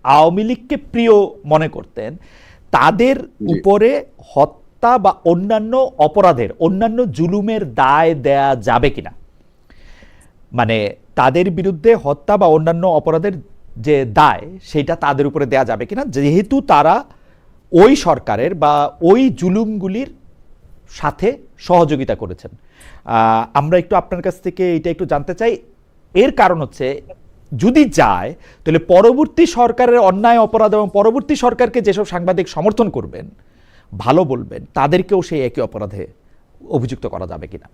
আওয়ামী লীগকে প্রিয় মনে করতেন, তাদের উপরে হত্যা বা অন্যান্য অপরাধের, অন্যান্য জুলুমের দায় দেয়া যাবে কিনা, মানে তাদের বিরুদ্ধে হত্যা বা অন্যান্য অপরাধের যে দায় সেটা তাদের উপরে দেয়া যাবে কিনা, যেহেতু তারা ওই সরকারের বা ওই জুলুমগুলির সাথে সহযোগিতা করেছেন। আমরা একটু আপনার কাছ থেকে এটা একটু জানতে চাই। এর কারণ হচ্ছে যদি যায় তাহলে পরবর্তী সরকারের অন্যায় অপরাধ এবং পরবর্তী সরকারকে যেসব সাংবাদিক সমর্থন করবেন, ভালো বলবেন, তাদেরকেও সেই একই অপরাধে অভিযুক্ত করা যাবে কিনা।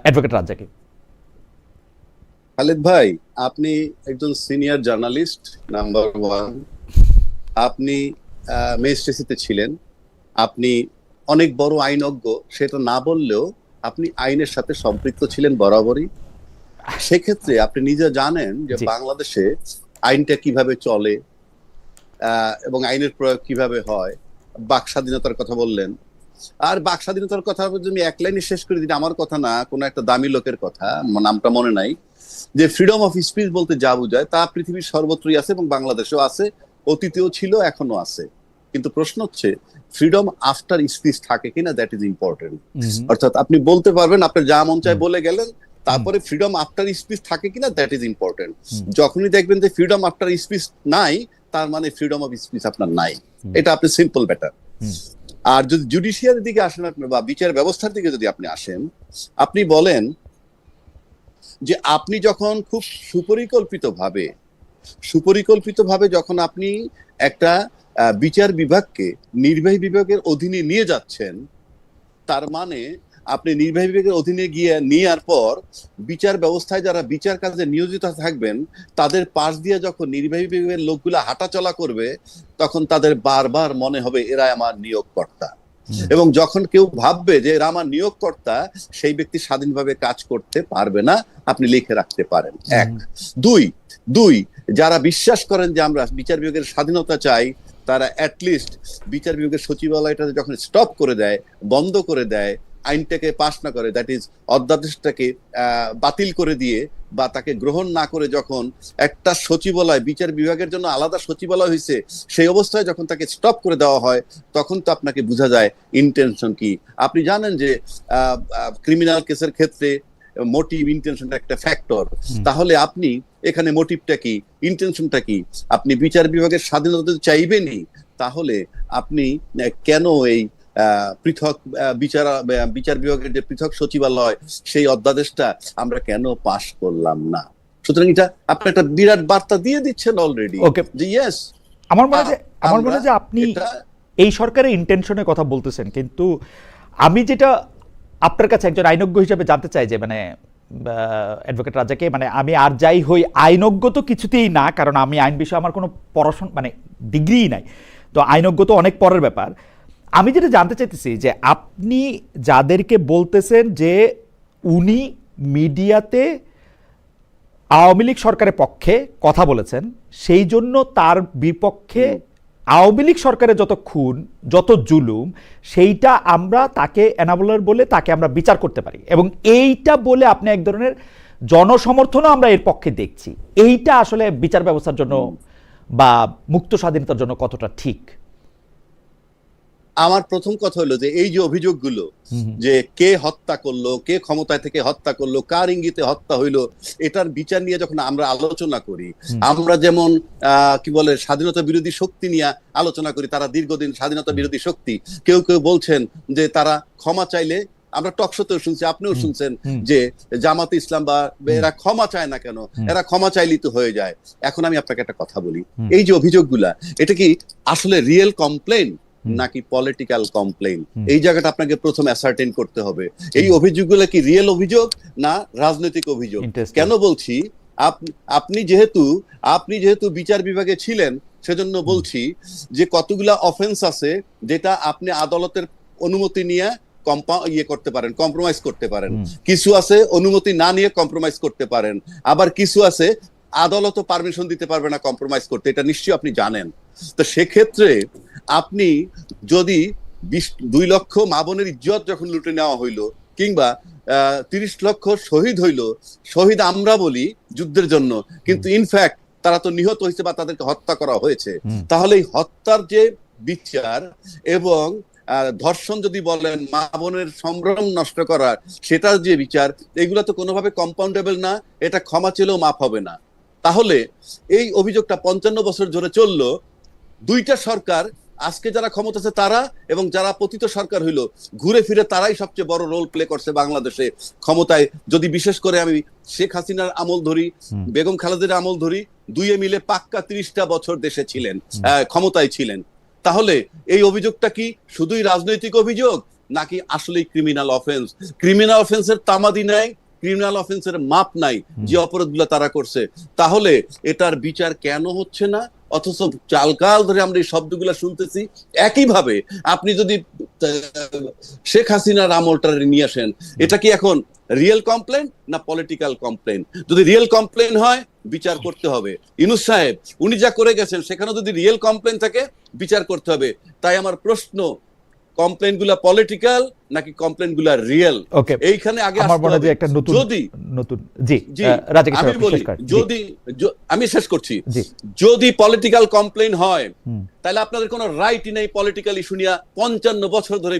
অ্যাডভোকেট রাজ্জাকি। খালেদ ভাই, আপনি একজন সিনিয়র জার্নালিস্ট নাম্বার 1, আপনি ম্যাজিস্ট্রেসিতে ছিলেন, আপনি অনেক বড় আইনজ্ঞ, সেটা না বললেও আপনি আইনের সাথে সম্পৃক্ত ছিলেন বরাবরই। সেক্ষেত্রে আপনি নিজে জানেন যে বাংলাদেশে আইনটা কিভাবে চলে এবং আইনের প্রয়োগ কিভাবে হয়। বাক স্বাধীনতার কথা বললেন, আর বাক স্বাধীনতার কথা যদি এক লাইনে শেষ করে দিন, আমার কথা না, কোনো একটা দামি লোকের কথা, নামটা মনে নাই, যে ফ্রিডম অফ স্পিচ বলতে যা বোঝায় তা পৃথিবীর সর্বত্রই আছে এবং বাংলাদেশেও আছে, অতীতেও ছিল, এখনো আছে। কিন্তু প্রশ্ন হচ্ছে ফ্রিডম আফটার স্পিচ থাকে কিনা, দ্যাট ইজ ইম্পর্টেন্ট। অর্থাৎ আপনি বলতে পারবেন, আপনার যা মন চায় বলে গেলেন, তারপরে ফ্রিডম আফটার স্পিচ থাকে কিনা, দ্যাট ইজ ইম্পর্টেন্ট। যখনই দেখবেন যে ফ্রিডম আফটার স্পিচ নাই, তার মানে ফ্রিডম অফ স্পিচ আপনার নাই। এটা আপনি সিম্পল ব্যাটার। আর যদি জুডিশিয়ারির দিকে আসেন আপনি, বা বিচার ব্যবস্থার দিকে যদি আপনি আসেন, আপনি বলেন যে আপনি যখন খুব সুপরিকল্পিতভাবে যখন আপনি একটা বিচার বিভাগকে নির্বাহী বিভাগের অধীনে নিয়ে যাচ্ছেন, তার মানে আপনি নির্বাহী বিভাগের অধীনে গিয়ে নেওয়ার পর বিচার ব্যবস্থায় যারা বিচার কাজে নিয়োজিত থাকবেন, তাদের পাশ দিয়ে যখন নির্বাহী বিভাগের লোকগুলা হাঁটাচলা করবে, তখন তাদের বারবার মনে হবে এরা আমার নিয়োগকর্তা। এবং যখন কেউ ভাববে যে এরা আমার নিয়োগকর্তা, সেই ব্যক্তি স্বাধীনভাবে কাজ করতে পারবে না, আপনি লিখে রাখতে পারেন। এক। দুই, যারা বিশ্বাস করেন যে আমরা বিচার বিভাগের স্বাধীনতা চাই, তারা অ্যাটলিস্ট বিচার বিভাগের সচিবালয়টা যখন স্টপ করে দেয়, বন্ধ করে দেয়, আইনটাকে পাশ না করে, দ্যাট ইজ অধ্যাদেশটাকে বাতিল করে দিয়ে বা তাকে গ্রহণ না করে, যখন একটা সচিবালয়, বিচার বিভাগের জন্য আলাদা সচিবালয় হয়েছে, সেই অবস্থায় যখন তাকে স্টপ করে দেওয়া হয়, তখন তো আপনাকে বোঝা যায় ইন্টেনশন কি। আপনি জানেন যে ক্রিমিনাল কেসের ক্ষেত্রে মোটিভ, ইন্টেনশনটা একটা ফ্যাক্টর। তাহলে আপনি এখানে মোটিভটা কি, ইন্টেনশনটা কি? আপনি বিচার বিভাগের স্বাধীনতা চাইবেনই, তাহলে আপনি কেন এই পৃথক বিচার বিভাগের যে পৃথক সচিবালয়, সেই অধ্যাদেশটা আমরা কেন পাশ করলাম না? সুতরাং এটা আপনি একটা বিরাট বার্তা দিয়ে দিচ্ছেন অলরেডি যে ইয়েস। আমার মনে হয় যে আপনি এই সরকারের ইন্টেনশনের কথা বলতেছেন, কিন্তু আমি যেটা আপনার কাছে একজন আইনজ্ঞ হিসেবে জানতে চাই যে, মানে অ্যাডভোকেট রাজাকে, মানে আমি আর যাই হই, আইনজ্ঞ তো কিছুতেই না, কারণ আমি আইন বিষয়ে আমার কোনো পড়াশোনা, মানে ডিগ্রিই নাই, তো আইনজ্ঞ তো অনেক পরের ব্যাপার। আমি যেটা জানতে চাইতেছি যে আপনি যাদেরকে বলতেছেন যে উনি মিডিয়াতে আওয়ামী লীগ সরকারের পক্ষে কথা বলেছেন, সেই জন্য তার বিপক্ষে আওয়ামী লীগ সরকারের যত খুন, যত জুলুম, সেইটা আমরা তাকে এনাবলার বলে তাকে আমরা বিচার করতে পারি, এবং এইটা বলে আপনি এক ধরনের জনসমর্থনও আমরা এর পক্ষে দেখছি। এইটা আসলে বিচার ব্যবস্থার জন্য বা মুক্ত স্বাধীনতার জন্য কতটা ঠিক? আমার প্রথম কথা হলো যে এই যে অভিযোগগুলো, যে কে হত্যা করলো, কে ক্ষমতায় থেকে হত্যা করলো, কার ইঙ্গিতে হত্যা হইলো, এটার বিচার নিয়ে যখন আমরা আলোচনা করি, আমরা যেমন কি বলে স্বাধীনতা বিরোধী শক্তি নিয়ে আলোচনা করি, তারা দীর্ঘদিন স্বাধীনতা বিরোধী শক্তি, কেউ কেউ বলছেন যে তারা ক্ষমা চাইলে, আমরা টকশোতেও শুনছি, আপনিও শুনছেন, যে জামাতে ইসলাম বা এরা ক্ষমা চায় না কেন, এরা ক্ষমা চাইলেই তো হয়ে যায়। এখন আমি আপনাকে একটা কথা বলি, এই যে অভিযোগগুলা, এটা কি আসলে রিয়েল কমপ্লেন নাকি পলিটিক্যাল কমপ্লেইন? এই জায়গাটা আপনাকে প্রথম অ্যাসার্টেন করতে হবে। এই অভিযোগগুলো কি রিয়েল অভিযোগ না রাজনৈতিক অভিযোগ? কেন বলছি, আপনি যেহেতু বিচার বিভাগে ছিলেন, সেজন্য বলছি যে কতগুলা অফেন্স আছে যেটা আপনি আদালতের অনুমতি নিয়ে করতে পারেন, কম্প্রোমাইজ করতে পারেন। কিছু আছে অনুমতি না নিয়ে কম্প্রোমাইজ করতে পারেন, আবার কিছু আছে আদালতও পারমিশন দিতে পারবে না কম্প্রোমাইজ করতে, এটা নিশ্চয়ই আপনি জানেন। তো সেক্ষেত্রে আপনি যদি 2 লক্ষ মা বোনের ইজ্জত যখন লুটে নেওয়া হইলো, কিংবা 30 লক্ষ শহীদ হইল, শহীদ আমরা বলি যুদ্ধের জন্য, কিন্তু ইনফ্যাক্ট তারা তো নিহত হয়েছে বা তাদেরকে হত্যা করা হয়েছে। তাহলে এই হত্যার যে বিচার এবং ধর্ষণ যদি বলেন, মা বোনের সম্ভ্রম নষ্ট করা, সেটার যে বিচার, এগুলো তো কোনোভাবে কম্পাউন্ডেবল না, এটা ক্ষমা চেলেও মাফ হবে না। তাহলে এই অভিযোগটা 55 বছর ধরে চললো, দুইটা সরকার, আজকে যারা ক্ষমতা আছে তারা এবং যারা পতিত সরকার হইলো, ঘুরে ফিরে তারাই সবচেয়ে বড় রোল প্লে করছে বাংলাদেশে ক্ষমতায়। যদি বিশেষ করে আমি শেখ হাসিনার আমল ধরি, বেগম খালেদার আমল ধরি, দুইয়ে মিলে পাক্কা 30টা বছর দেশে ছিলেন, ক্ষমতায় ছিলেন। তাহলে এই অভিযোগটা কি শুধুই রাজনৈতিক অভিযোগ নাকি আসলেই ক্রিমিনাল অফেন্স? ক্রিমিনাল অফেন্সের তামাদি নাই, ক্রিমিনাল অফেন্সের মাপ নাই যে অপরাধগুলো তারা করছে। তাহলে এটার বিচার কেন হচ্ছে না? অথচ চালকাল ধরে আমরা এই শব্দগুলো শুনতেছি। একইভাবে আপনি যদি শেখ হাসিনার আমলটা নিয়ে আসেন, এটা কি এখন রিয়েল কমপ্লেন না পলিটিক্যাল কমপ্লেন? যদি রিয়েল কমপ্লেন হয় বিচার করতে হবে। ইউনূস সাহেব উনি যা করে গেছেন সেখানে যদি রিয়েল কমপ্লেন থাকে বিচার করতে হবে। তাই আমার প্রশ্ন, কমপ্লেন গুলা পলিটিক্যাল নাকি কমপ্লেন গুলা রিয়েল? এইখানে আগে একটা নতুন জি রাজাকে আমি বলি, যদি আমি শেষ করছি, যদি পলিটিক্যাল কমপ্লেন হয় তাহলে আপনাদের কোনো রাইটই নেই পলিটিক্যাল ইস্যু নিয়ে 55 বছর ধরে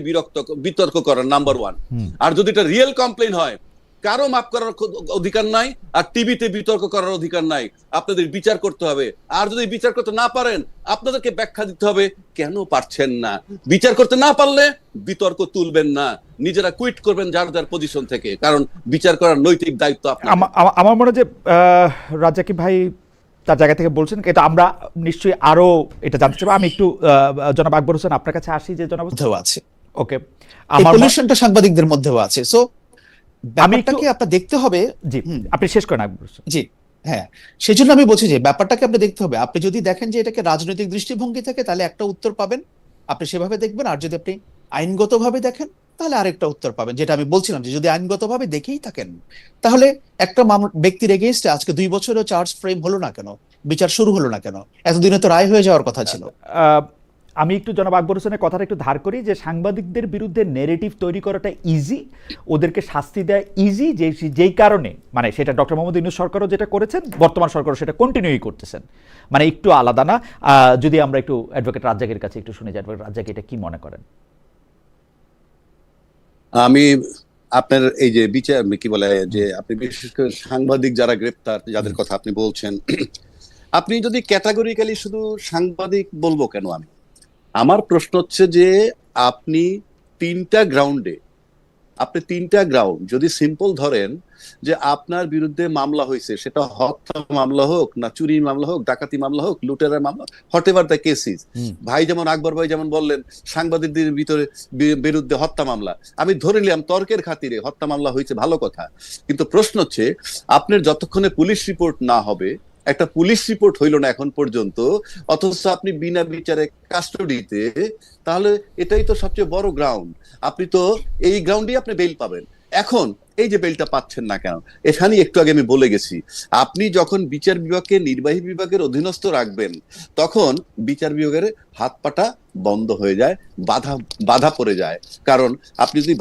বিতর্ক করার, নাম্বার 1। আর যদি এটা রিয়েল কমপ্লেন হয়, কারো মাফ করার অধিকার নাই, আর টিভিতে বিতর্ক করার অধিকার নাই। আপনাদের বিচার করতে হবে। আর যদি বিচার করতে না পারেন, আপনাদেরকে ব্যাখ্যা দিতে হবে কেন পারছেন না। বিচার করতে না পারলে বিতর্ক তুলবেন না, নিজেরা কুইট করবেন যার যার পজিশন থেকে, কারণ বিচার করার নৈতিক দায়িত্ব আপনার। আমার মনে হয় যে রাজাকি ভাই তার জায়গা থেকে বলছেন, এটা আমরা নিশ্চয়ই আরো এটা জানতে চাইবো। আমি একটু জনাব আকবর হোসেন আপনার কাছে আসি, যে জনাব আছে ওকে, আমার পলিউশনটা সাংবাদিকদের মধ্যেও আছে। সো ব্যাপারটাকে আপনার দেখতে হবে। জি আপনি শেষ করেন আকবর হোসেন। জি হ্যাঁ, সেই জন্য আমি বলছি যে ব্যাপারটাকে আপনি দেখতে হবে। আপনি যদি দেখেন যে এটাকে রাজনৈতিক দৃষ্টিভঙ্গি থেকে, তাহলে একটা উত্তর পাবেন, আপনি সেভাবে দেখবেন। আর যদি আপনি আইনগতভাবে দেখেন তাহলে আরেকটা উত্তর পাবেন। যেটা আমি বলছিলাম যে যদি আইনগতভাবে দেখেই থাকেন, তাহলে একটা ব্যক্তির এগেইনস্টে আজকে 2 বছরও চার্জ ফ্রেম হলো না কেন, বিচার শুরু হলো না কেন? এতদিনে তো রায় হয়ে যাওয়ার কথা ছিল। আমি একটু জনাব আকবর হোসেনের কথাটা একটু ধার করি, যে সাংবাদিকদের বিরুদ্ধে নেরেটিভ তৈরি করাটা ইজি, ওদেরকে শাস্তি দেওয়া ইজি, যেই কারণে মানে সেটা ডক্টর মোহাম্মদ ইউনূস সরকারও যেটা করেছেন, বর্তমান সরকারও সেটা কন্টিনিউই করতেছেন, মানে একটু আলাদা না। যদি আমরা একটু অ্যাডভোকেট রাজ্জাকের কাছে একটু শুনি যে অ্যাডভোকেট রাজ্জাক এটা কি মনে করেন। আমি আপনার এই যে বিচার কি বলে, যে আপনি বিশেষ করে সাংবাদিক যারা গ্রেপ্তার, যাদের কথা আপনি বলছেন, আপনি যদি ক্যাটাগরিক্যালি শুধু সাংবাদিক বলবো কেন আমি, আমার প্রশ্ন হচ্ছে যে আপনি তিনটা গ্রাউন্ড যদি সিম্পল ধরেন যে আপনার বিরুদ্ধে মামলা হয়েছে, সেটা হত্যা মামলা হোক না চুরি মামলা হোক, ডাকাতি মামলা হোক, লুটেরার মামলা, হোয়াট এভার দ্য কেসিস। ভাই যেমন আকবর ভাই যেমন বললেন সাংবাদিকদের বিরুদ্ধে হত্যা মামলা, আমি ধরে নিলাম তর্কের খাতিরে হত্যা মামলা হয়েছে, ভালো কথা। কিন্তু প্রশ্ন হচ্ছে আপনার যতক্ষণে পুলিশ রিপোর্ট না হবে, একটা পুলিশ রিপোর্ট হইল না এখন পর্যন্ত, অথচ আপনি বিনা বিচারে কাস্টডিতে, তাহলে এটাই তো সবচেয়ে বড় গ্রাউন্ড। আপনি তো এই গ্রাউন্ডেই আপনি বেল পাবেন। এখন এই যে বেলটা পাচ্ছেন না কেন, এখানে একটু আগে আমি বলে গেছি, আপনি যখন বিচার বিভাগকে নির্বাহী বিভাগের অধীনস্থ রাখবেন, তখন বিচার বিভাগের হাত পাটা বন্ধ হয়ে যায়, বাধা পড়ে যায়। কারণ আপনি যদি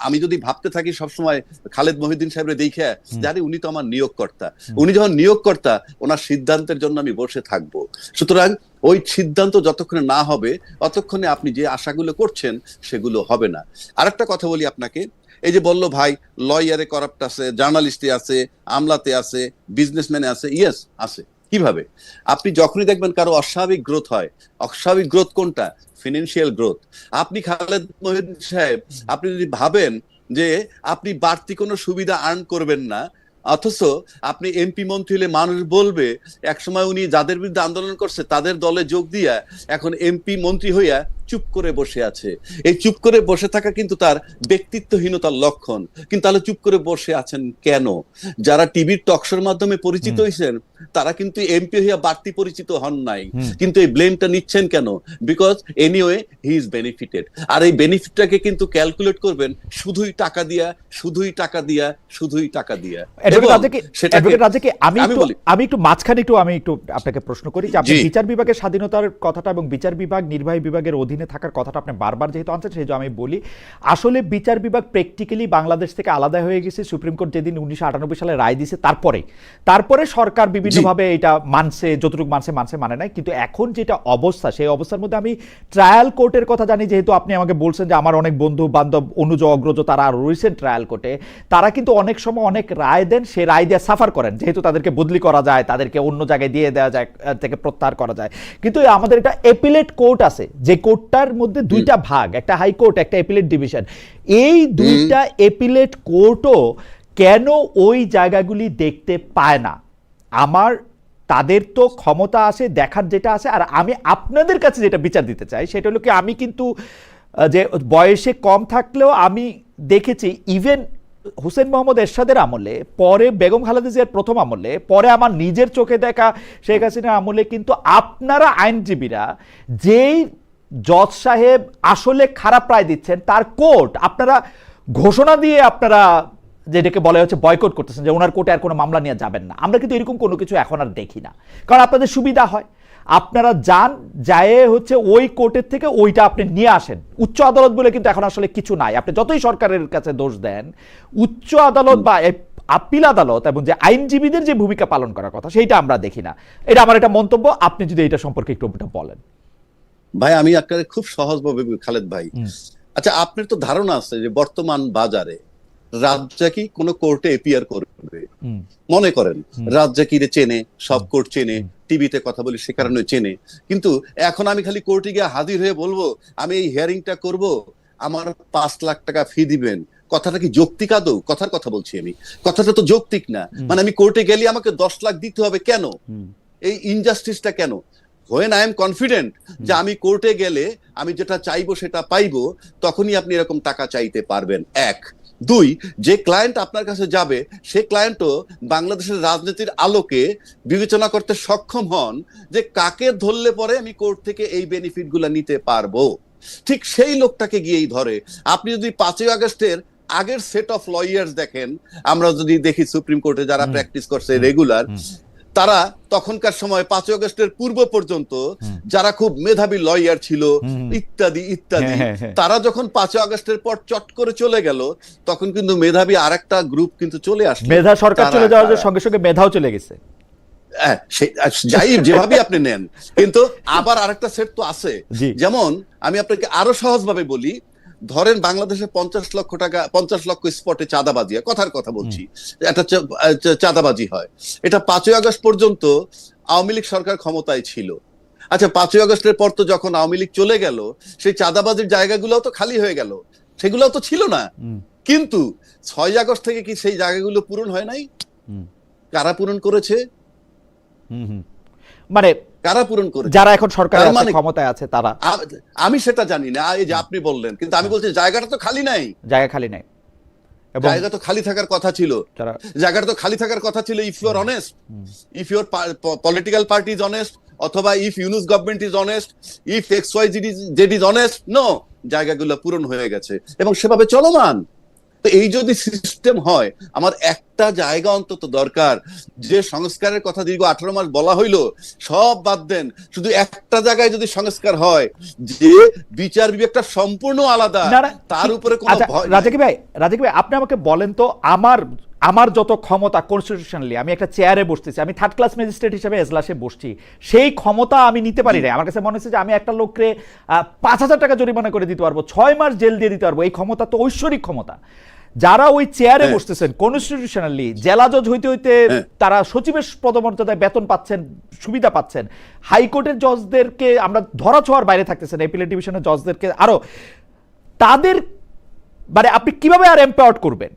আমি যদি ভাবতে থাকি সবসময় খালেদ মহিউদ্দিন সাহেবের দেখে, জানি উনি তো আমার নিয়োগকর্তা, উনি যখন নিয়োগকর্তা, ওনার সিদ্ধান্তের জন্য আমি বসে থাকবো। সুতরাং ওই সিদ্ধান্ত যতক্ষণে না হবে, ততক্ষণে আপনি যে আশাগুলো করছেন সেগুলো হবে না। আরেকটা কথা বলি আপনাকে, এই যে বললো ভাই লয়ারে করাপ্ট আছে, জার্নালিস্টে আছে, আমলাতে আছে, বিজনেসম্যানে আছে, ইয়েস আছে। কিভাবে? আপনি যখনই দেখবেন কারো অস্বাভাবিক গ্রোথ হয়, অস্বাভাবিক গ্রোথ কোনটা? Financial growth. আপনি খালেদ মহিউদ্দিন সাহেব, আপনি যদি ভাবেন যে আপনি বাড়তি কোনো সুবিধা আর্ন করবেন না, অথচ আপনি এমপি মন্ত্রী হলে মানুষ বলবে একসময় উনি যাদের বিরুদ্ধে আন্দোলন করছে তাদের দলে যোগ দিয়া এখন এমপি মন্ত্রী হইয়া চুপ করে বসে আছে। এই চুপ করে বসে থাকা কিন্তু তার ব্যক্তিত্বহীনতার লক্ষণ। কিন্তু তাহলে চুপ করে বসে আছেন কেন? যারা টিভির টকশোর মাধ্যমে পরিচিত হয়েছেন তারা কিন্তু এমপি হইয়া বাড়তি পরিচিত হন নাই, কিন্তু এই ব্লেমটা নিচ্ছেন কেন? Because anyway he is benefited. আর এই বেনিফিটটাকে কিন্তু ক্যালকুলেট করবেন শুধুই টাকা দিয়া, শুধুই টাকা দিয়া, শুধুই টাকা দিয়া। আমি একটু মাঝখানে একটু আপনাকে প্রশ্ন করি যে আপনি বিচার বিভাগের স্বাধীনতার কথাটা এবং বিচার বিভাগ নির্বাহী বিভাগের অধীনে অধীনে থাকার কথাটা আপনি বারবার যেহেতু আনছেন, সেই জন্য আমি বলি আসলে বিচার বিভাগ প্র্যাকটিক্যালি বাংলাদেশ থেকে আলাদা হয়ে গেছে। সুপ্রিম কোর্ট যেদিন 1998 সালে রায় দিয়েছে তারপরে সরকার বিভিন্নভাবে এটা মানছে, যতটুকু মানছে মানে নাই। কিন্তু এখন যেটা অবস্থা, সেই অবস্থার মধ্যে আমি ট্রায়াল কোর্টের কথা জানি, যেহেতু আপনি আমাকে বলছেন যে আমার অনেক বন্ধু বান্ধব অনুজ অগ্রজ তারা রয়েছেন ট্রায়াল কোর্টে, তারা কিন্তু অনেক সময় অনেক রায় দেন, সে রায় দিয়ে সাফার করেন, যেহেতু তাদেরকে বদলি করা যায়, তাদেরকে অন্য জায়গায় দিয়ে দেওয়া যায়, থেকে প্রত্যাহার করা যায়। কিন্তু আমাদের এটা অ্যাপিলেট কোর্ট আছে, যে কোর্টটার মধ্যে দুইটা ভাগ, একটা হাইকোর্ট একটা অ্যাপিলেট ডিভিশন। এই দুইটা অ্যাপিলেট কোর্টও কেন ওই জায়গাগুলি দেখতে পায় না? আমার তাদের তো ক্ষমতা আছে দেখার, যেটা আছে। আর আমি আপনাদের কাছে যেটা বিচার দিতে চাই সেটা হলো কি, আমি কিন্তু যে বয়সে কম থাকলেও আমি দেখেছি ইভেন হুসেন মোহাম্মদ এরশাদের আমলে, পরে বেগম খালেদা জিয়ার প্রথম আমলে, পরে আমার নিজের চোখে দেখা শেখ হাসিনার আমলে কিন্তু আপনারা আইনজীবীরা যেই জজ সাহেব আসলে খারাপ রায় দিচ্ছেন, তার কোর্ট আপনারা ঘোষণা দিয়ে আপনারা যেটাকে বলা হচ্ছে বয়কট করতেছেন, যে ওনার কোর্টে আর কোনো মামলা নিয়ে যাবেন না। আমরা কিন্তু এরকম কোনো কিছু এখন আর দেখি না, কারণ আপনাদের সুবিধা হয়। আপনারা যায় হচ্ছে ওই কোর্টের থেকে ওইটা আপনি নিয়ে আসেন। উচ্চ আদালত বলে কিন্তু এখন আসলে কিছু নাই। আপনি যতই সরকারের কাছে দোষ দেন, উচ্চ আদালত বা আপিল আদালত এবং যে আইনজীবীদের যে ভূমিকা পালন করার কথা, সেইটা আমরা দেখি না। এটা আমার একটা মন্তব্য, আপনি যদি এটা সম্পর্কে একটু বলেন। ভাই আমি আপনাকে খুব সহজভাবে, খালেদ ভাই, আচ্ছা আপনার তো ধারণা আছে যে বর্তমান বাজারে রাজ্জাকি কোন কোর্টে এপিয়ার করবে, মনে করেন রাজ্জাকিরে চেনে, সব কোর্ট চেনে, টিভিতে কথা বলি সে কারণে চেনে, কিন্তু এখন আমি খালি কোর্টে গিয়ে হাজির হয়ে বলবো আমি এই হিয়ারিংটা করব, আমার 5 লাখ টাকা ফি দিবেন, কথাটা কি যৌক্তিক আদৌ? কথার কথা বলছি আমি, কথাটা তো যৌক্তিক না। মানে আমি কোর্টে গেলে আমাকে 10 লাখ দিতে হবে কেন? এই ইনজাস্টিসটা কেন? when I am confident যে আমি কোর্টে গেলে আমি যেটা চাইবো সেটা পাইবো, তখনই আপনি এরকম টাকা চাইতে পারবেন। 1 2, যে ক্লায়েন্ট আপনার কাছে যাবে সে ক্লায়েন্টও বাংলাদেশের রাজনীতির আলোকে বিবেচনা করতে সক্ষম হন যে কাকে ধরলে পরে আমি কোর্ট থেকে এই বেনিফিট গুলা নিতে পারবো। ঠিক সেই লোকটাকে গিয়েই ধরে। আপনি যদি 5ই আগস্টের আগের সেট অফ লয়ার্স দেখেন, আমরা যদি দেখি সুপ্রিম কোর্টে যারা প্র্যাকটিস করছে রেগুলার, তারা তখনকার সময় 5ই আগস্টের পূর্ব পর্যন্ত যারা খুব মেধাবী লয়ার ছিল ইত্যাদি ইত্যাদি, তারা যখন 5ই আগস্টের পর চট করে চলে গেল, তখন কিন্তু মেধাবী আরেকটা গ্রুপ কিন্তু চলে আসলো। মেধা সরকার চলে যাওয়ার সঙ্গে সঙ্গে মেধাও চলে গেছে। যাই যেভাবে আপনি নেন, কিন্তু আবার আরেকটা সেট তো আছে। যেমন আমি আপনাকে আরো সহজভাবে বলি, ধরেন বাংলাদেশে 50 লক্ষ টাকা, 50 লক্ষ স্পটে চাঁদাবাজি, কথার কথা বলছি, একটা চাঁদাবাজি হয়। এটা 5ই আগস্ট পর্যন্ত আওয়ামী লীগ সরকার ক্ষমতায় ছিল। আচ্ছা 5ই আগস্টের পর তো যখন আওয়ামী লীগ চলে গেল, সেই চাঁদাবাজির জায়গাগুলোও তো খালি হয়ে গেল, সেগুলোও তো ছিল না। কিন্তু 6ই আগস্ট থেকে কি সেই জায়গাগুলো পূরণ হয় নাই? কারা পূরণ করেছে? মানে কারা পূরণ করেছে? যারা এখন সরকারের ক্ষমতায় আছে তারা। আমি সেটা জানি না, এই যে আপনি বললেন, কিন্তু আমি বলছি জায়গাটা তো খালি নাই। জায়গা খালি নাই, জায়গা তো খালি থাকার কথা ছিল। জায়গাটা তো খালি থাকার কথা ছিল if you are honest, if your political party is honest, অথবা if Yunus government is honest, if XYZ is honest. No, জায়গাগুলো পূরণ হয়ে গেছে এবং সেভাবে চলমান। তো এই যদি সিস্টেম হয়, আমার একটা জায়গা অন্তত দরকার। যে সংস্কারের কথা দীর্ঘ 18 মাস বলা হইলো, সব বাদ দেন, শুধু একটা জায়গায় যদি সংস্কার হয় যে বিচার বিভাগটা সম্পূর্ণ আলাদা, তার উপরে কোনো ভয়। রাজাকি ভাই আপনি আমাকে বলেন তো, আমার যত ক্ষমতা কনস্টিটিউশনালি, আমি একটা চেয়ারে বসতেছি, আমি 3rd ক্লাস ম্যাজিস্ট্রেট হিসেবে এজলাসে বসছি, সেই ক্ষমতা আমি নিতে পারি না। আমার কাছে মনে হচ্ছে যে আমি একটা লোককে 5,000 টাকা জরিমানা করে দিতে পারবো, 6 মাস জেল দিয়ে দিতে পারবো। এই ক্ষমতা তো ঐশ্বরিক ক্ষমতা। যারা ওই চেয়ারে বসতেছেন কনস্টিটিউশনালি, জেলা জজ হইতে হইতে তারা সচিবের পদমর্যাদায় বেতন পাচ্ছেন, সুবিধা পাচ্ছেন। হাইকোর্টের জজদেরকে আমরা ধরা ছোঁয়ার বাইরে থাকতেছেন, অ্যাপিলেট ডিভিশনের জজদেরকে আরো, তাদের মানে আপনি কিভাবে আর এম্পাওয়ার্ড করবেন?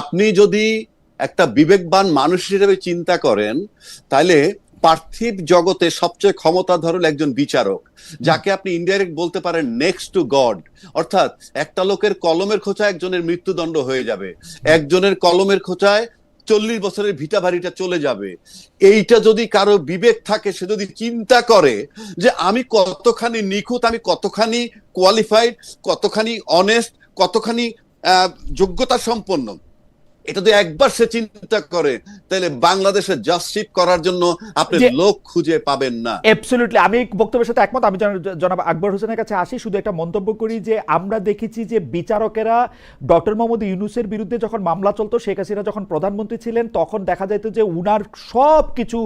আপনি যদি একটা বিবেকবান মানুষ হিসেবে চিন্তা করেন, তাহলে পার্থিব জগতে সবচেয়ে ক্ষমতাধর একজন বিচারক, যাকে আপনি ইনডাইরেক্ট বলতে পারেন নেক্সট টু গড। অর্থাৎ একটা লোকের কলমের খোঁচায় একজনের মৃত্যুদণ্ড হয়ে যাবে, একজনের কলমের খোঁচায় 40 বছরের ভিটা বাড়িটা চলে যাবে। এইটা যদি কারো বিবেক থাকে, সে যদি চিন্তা করে যে আমি কতখানি নিখুঁত, আমি কতখানি কোয়ালিফাইড, কতখানি অনেস্ট, কতখানি যোগ্যতা সম্পন্ন, এটা যদি একবার সে চিন্তা করে তাহলে বাংলাদেশে জাস্টিস করার জন্য আপনি লোক খুঁজে পাবেন না। অ্যাবসলিউটলি, আমি বক্তব্যের সাথে একমত। আমি জনাব আকবর হোসেনের কাছে আসি, শুধু একটা মন্তব্য করি যে আমরা দেখেছি যে বিচারকেরা ডক্টর মোহাম্মদ ইউনূসের বিরুদ্ধে যখন মামলা চলতো, শেখ হাসিনা যখন প্রধানমন্ত্রী ছিলেন, তখন দেখা যেত যে উনার সব কিছু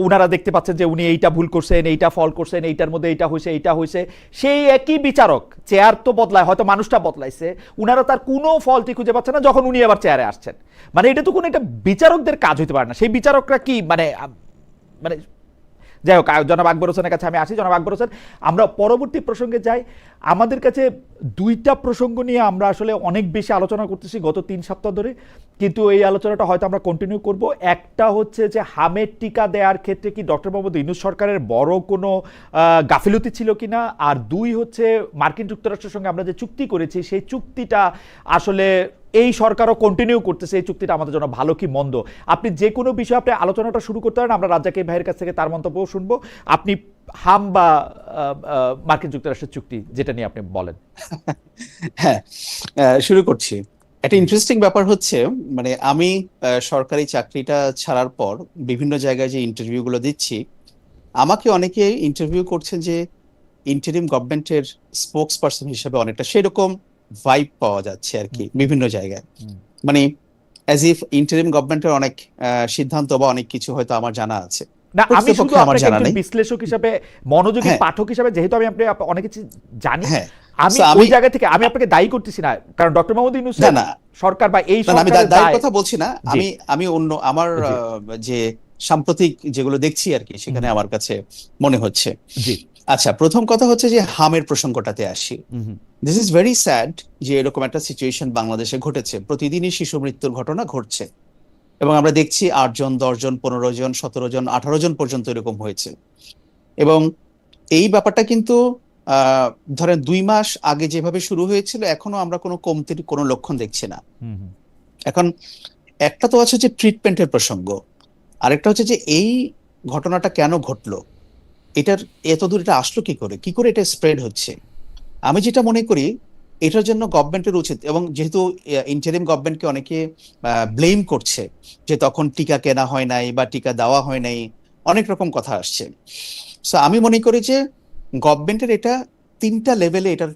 উনারা দেখতে পাচ্ছেন যে উনি এইটা ভুল করছেন, এইটা ফল করছেন, এইটার মধ্যে এইটা হয়েছে, এইটা হয়েছে। সেই একই বিচারক, চেয়ার তো বদলায়, হয়তো মানুষটা বদলাইছে, উনারা তার কোনো ফলটি খুঁজে পাচ্ছে না যখন উনি আবার চেয়ারে আসছেন। মানে এটা তো কোনো একটা বিচারকদের কাজ হইতে পারে না। সেই বিচারকরা কি মানে মানে যাই হোক, জনাব আকবর হোসেনের কাছে আমি আসি। জনাব আকবর হোসেন, আমরা পরবর্তী প্রসঙ্গে যাই। আমাদের কাছে দুইটা প্রসঙ্গ নিয়ে আমরা আসলে অনেক বেশি আলোচনা করতেছি গত 3 সপ্তাহ ধরে, কিন্তু এই আলোচনাটা হয়তো আমরা কন্টিনিউ করব। একটা হচ্ছে যে হামের টিকা দেওয়ার ক্ষেত্রে কি ডক্টর মোহাম্মদ ইউনূস সরকারের বড় কোনো গাফিলতি ছিল কিনা, আর দুই হচ্ছে মার্কিন যুক্তরাষ্ট্রের সঙ্গে আমরা যে চুক্তি করেছি সেই চুক্তিটা আসলে এই সরকারও কন্টিনিউ করতেছে, এই চুক্তিটা আমাদের জন্য ভালো কি মন্দ। আপনি যে কোনো বিষয়ে আপনি আলোচনাটা শুরু করতে পারেন, আমরা রাজ্জাক ভাইয়ের কাছ থেকে তার মন্তব্য শুনবো। আপনি হাম বা মার্কিন যুক্তরাষ্ট্রের চুক্তি যেটা নিয়ে আপনি বলেন। হ্যাঁ, শুরু করছি। একটা ইন্টারেস্টিং ব্যাপার হচ্ছে, মানে আমি সরকারি চাকরিটা ছাড়ার পর বিভিন্ন জায়গায় যে ইন্টারভিউ গুলো দিচ্ছি, আমাকে অনেকে ইন্টারভিউ করছেন যে ইন্টারিম গভর্নমেন্টের স্পোকস পারসন হিসেবে, অনেকটা সেরকম ভাইব পাওয়া যাচ্ছে আর কি বিভিন্ন জায়গায়। মানে অ্যাজ ইফ ইন্টারিম গভর্নমেন্টের অনেক সিদ্ধান্ত বা অনেক কিছু হয়তো আমার জানা আছে। না, আমি শুধু আমার আপনাকে জানা একজন নেই, বিশ্লেষক হিসেবে, মনোযোগী হ্যাঁ, পাঠক হিসেবে, যেহেতু আমি আপনি অনেক কিছু জানি, হ্যাঁ, আমি So ওই জায়গা থেকে আমি আপনাকে দায়ী করতেছি না, কারণ ডক্টর মোহাম্মদ ইউনূস না না সরকার বা এই না, আমি সরকারের দায়ের দায়। কথা বলছি না। জি, আমি অন্য আমার জি, যে সাম্প্রতিক যেগুলো দেখছি আর কি, সেখানে আমার কাছে মনে হচ্ছে। জি, আচ্ছা, প্রথম কথা হচ্ছে যে হামের প্রসঙ্গটাতে আসি। দিস ইজ ভেরি স্যাড যে এরকম একটা সিচুয়েশন বাংলাদেশে ঘটেছে। প্রতিদিনই শিশু মৃত্যুর ঘটনা ঘটছে এবং আমরা দেখছি 8 জন, 10 জন, 15 জন, 17 জন, 18 জন পর্যন্ত এরকম হয়েছে। এবং এই ব্যাপারটা কিন্তু ধরেন 2 মাস আগে যেভাবে শুরু হয়েছিল, এখনো আমরা কোনো কমতির কোনো লক্ষণ দেখছি না। এখন একটা তো আছে যে ট্রিটমেন্টের প্রসঙ্গ, আরেকটা হচ্ছে যে এই ঘটনাটা কেন ঘটলো, এটার এতদূর এটা আসলো কি করে এটা স্প্রেড হচ্ছে। আমি যেটা মনে করি, এটার জন্য গভর্নমেন্টের উচিত, এবং যেহেতু ইন্টারিম গভর্নমেন্টকে অনেকে ব্লেম করছে যে তখন টিকা কেনা হয় নাই বা টিকা দেওয়া হয় নাই, অনেক রকম কথা আসছে। সো আমি মনে করি যে গভর্নমেন্টের এটা 3টা লেভেলে এটার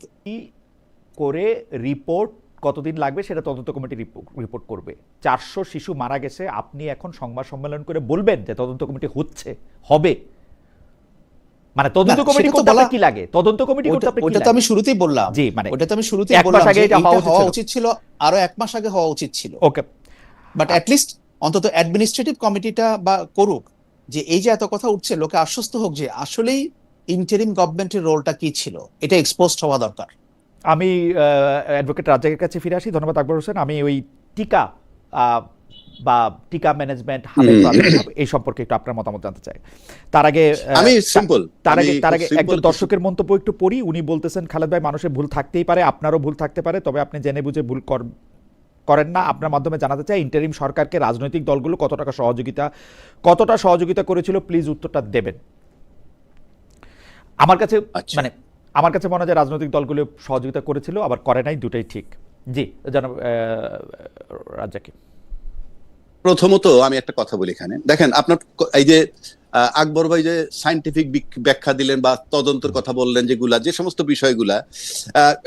করে রিপোর্ট কতদিন লাগবে সেটা তদন্ত কমিটি রিপোর্ট করবে। 400 শিশু মারা গেছে, আপনি এখন সংবাদ সম্মেলন করে বলবেন যে তদন্ত কমিটি হবে? মানে তদন্ত কমিটি করতে আপনার কি লাগে? তদন্ত কমিটি করতে আপনার কি লাগে? ওটা তো আমি শুরুতেই বললাম। জি, মানে ওটা তো আমি শুরুতেই এক মাস বললাম আগে যে এটা এটা হওয়া উচিত উচিত ছিল, আরো 1 মাস আগে হওয়া উচিত ছিল। ওকে, বাট অ্যাট লিস্ট অন্তত অ্যাডমিনিস্ট্রেটিভ কমিটিটা বা করুক, যে এই যে এত কথা উঠছে, লোকে আশ্বস্ত হোক যে আসলেই ইন্টারিম গভর্নমেন্টের রোলটা কি ছিল, এটা এক্সপোজড হওয়া দরকার। আমি অ্যাডভোকেট রাজ্জাকের কাছে ফিরে আসি। ধন্যবাদ আকবর হোসেন। আমি ওই টিকা বা টিকা ম্যানেজমেন্ট এই সম্পর্কে একটু আপনার মতামত জানতে চাই। তার আগে একজন দর্শকের মন্তব্য একটু পড়ি। উনি বলতেছেন, খালেদ ভাই, মানুষের ভুল থাকতেই পারে, আপনারও ভুল থাকতে পারে, তবে আপনি জেনে বুঝে ভুল করেন না। আপনার মাধ্যমে জানাতে চাই, ইন্টারিম সরকারকে রাজনৈতিক দলগুলো কতটা সহযোগিতা করেছিল, প্লিজ উত্তরটা দেবেন। আমার কাছে মনে হয় রাজনৈতিক দলগুলো সহযোগিতা করেছিল, আবার করে নাই, দুটাই ঠিক। জি, জনাব রাজ্জাক। প্রথমত আমি একটা কথা বলি এখানে, দেখেন আপনার এই যে আকবর ভাই যে সায়েন্টিফিক ব্যাখ্যা দিলেন বা তদন্তের কথা বললেন, যেগুলা যে সমস্ত বিষয়গুলা,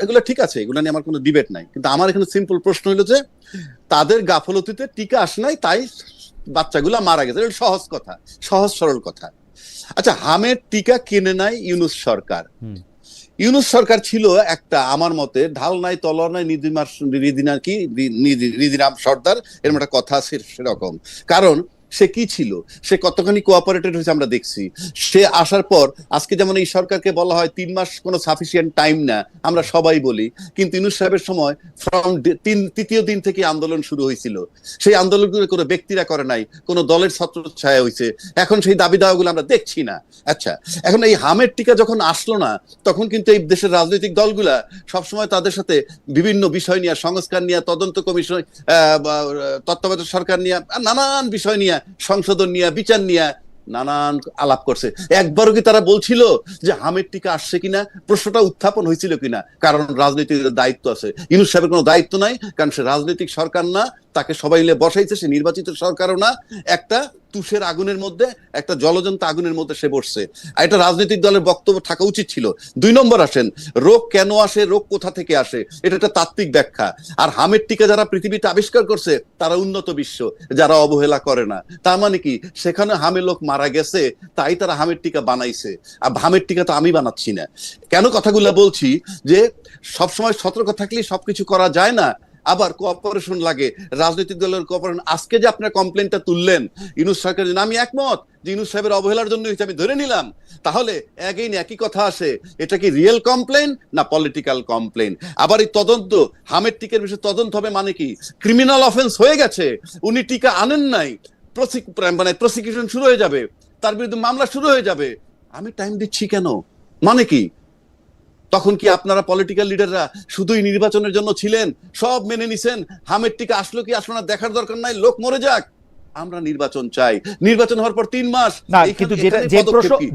এগুলো ঠিক আছে, এগুলো নিয়ে আমার কোনো ডিবেট নাই। কিন্তু আমার এখানে সিম্পল প্রশ্ন হলো যে তাদের গাফলতিতে টিকা আসে নাই, তাই বাচ্চাগুলা মারা গেছে। এটা সহজ কথা, সহজ সরল কথা। আচ্ছা, হামের টিকা কিনে নাই ইউনূস সরকার। ইউনূস সরকার ছিল একটা, আমার মতে, ঢাল নাই তলোয়ার নাই, নিধিরাম সর্দার, এরকম একটা কথা আছে সেরকম। কারণ সে কি ছিল, সে কতখানি কোঅপারেটেড হয়েছে আমরা দেখছি। সে আসার পর আজকে যেমন এই সরকারকে বলা হয় 3 মাস কোনো সাফিসিয়েন্ট টাইম না, আমরা সবাই বলি, কিন্তু ইউনূস সাহেবের সময় ফ্রম তৃতীয় দিন থেকে আন্দোলন শুরু হয়েছিল। সেই আন্দোলনগুলো কোনো ব্যক্তিরা করে নাই, কোনো দলের ছত্রছায়া হয়েছে। এখন সেই দাবি দাওয়াগুলো আমরা দেখছি না। আচ্ছা, এখন এই হামের টিকা যখন আসলো না, তখন কিন্তু এই দেশের রাজনৈতিক দলগুলা সবসময় তাদের সাথে বিভিন্ন বিষয় নিয়ে, সংস্কার নিয়ে, তদন্ত কমিশন, তত্ত্বাবধায়ক সরকার নিয়ে, নানান বিষয় নিয়ে, সংশোধন নিয়ে, বিচার নিয়ে নানান আলাপ করছে। একবারও কি তারা বলছিল যে হামের টিকা আসছে কিনা, প্রশ্নটা উত্থাপন হয়েছিল কিনা? কারণ রাজনৈতিক দায়িত্ব আছে, ইউনূস সাহেবের কোনো দায়িত্ব নাই, কারণ সে রাজনৈতিক সরকার না, তাকে সবাই মিলে বসাইছে, সে নির্বাচিত সরকারও না, একটা তুষের আগুনের মধ্যে, একটা জলজন্ত আগুনের মধ্যে সে বসছে। আর এটা রাজনৈতিক দলের বক্তব্য থাকা উচিত ছিল। 2 নম্বর আসেন, রোগ কেন আসে, রোগ কোথা থেকে আসে, এটা একটা তাত্ত্বিক ব্যাখ্যা। আর হামের টিকা যারা পৃথিবীতে আবিষ্কার করছে তারা উন্নত বিশ্ব, যারা অবহেলা করে না। তার মানে কি, সেখানে হামে লোক মারা গেছে তাই তারা হামের টিকা বানাইছে। আর হামের টিকা তো আমি বানাচ্ছি না। কেন কথাগুলো বলছি, যে সবসময় সতর্ক থাকলেই সবকিছু করা যায় না, আবার কোঅপারেশন লাগে, রাজনৈতিক দলের কোঅপারেশন। আজকে যে আপনার কমপ্লেনটা তুললেন ইউনূস সরকারের জন্য, আমি একমত যে ইউনূস সাহেবের অবহেলার জন্য আমি ধরে নিলাম। তাহলে একই কথা আসে, এটা কি রিয়েল কমপ্লেন না পলিটিক্যাল কমপ্লেন? আবার এই তদন্ত, হামের টিকার বিষয়ে তদন্ত হবে মানে কি? ক্রিমিনাল অফেন্স হয়ে গেছে, উনি টিকা আনেন নাই, মানে প্রসিকিউশন শুরু হয়ে যাবে, তার বিরুদ্ধে মামলা শুরু হয়ে যাবে। আমি টাইম দিচ্ছি কেন, মানে কি? তখন কি আপনারা পলিটিক্যাল লিডাররা শুধুই নির্বাচনের জন্য ছিলেন, সব মেনে নিছেন, হামের টিকা আসলো কি আসলো না দেখার দরকার নাই, লোক মরে যাক, আমরা নির্বাচন চাই, নির্বাচন হওয়ার পর 3 মাস না? কিন্তু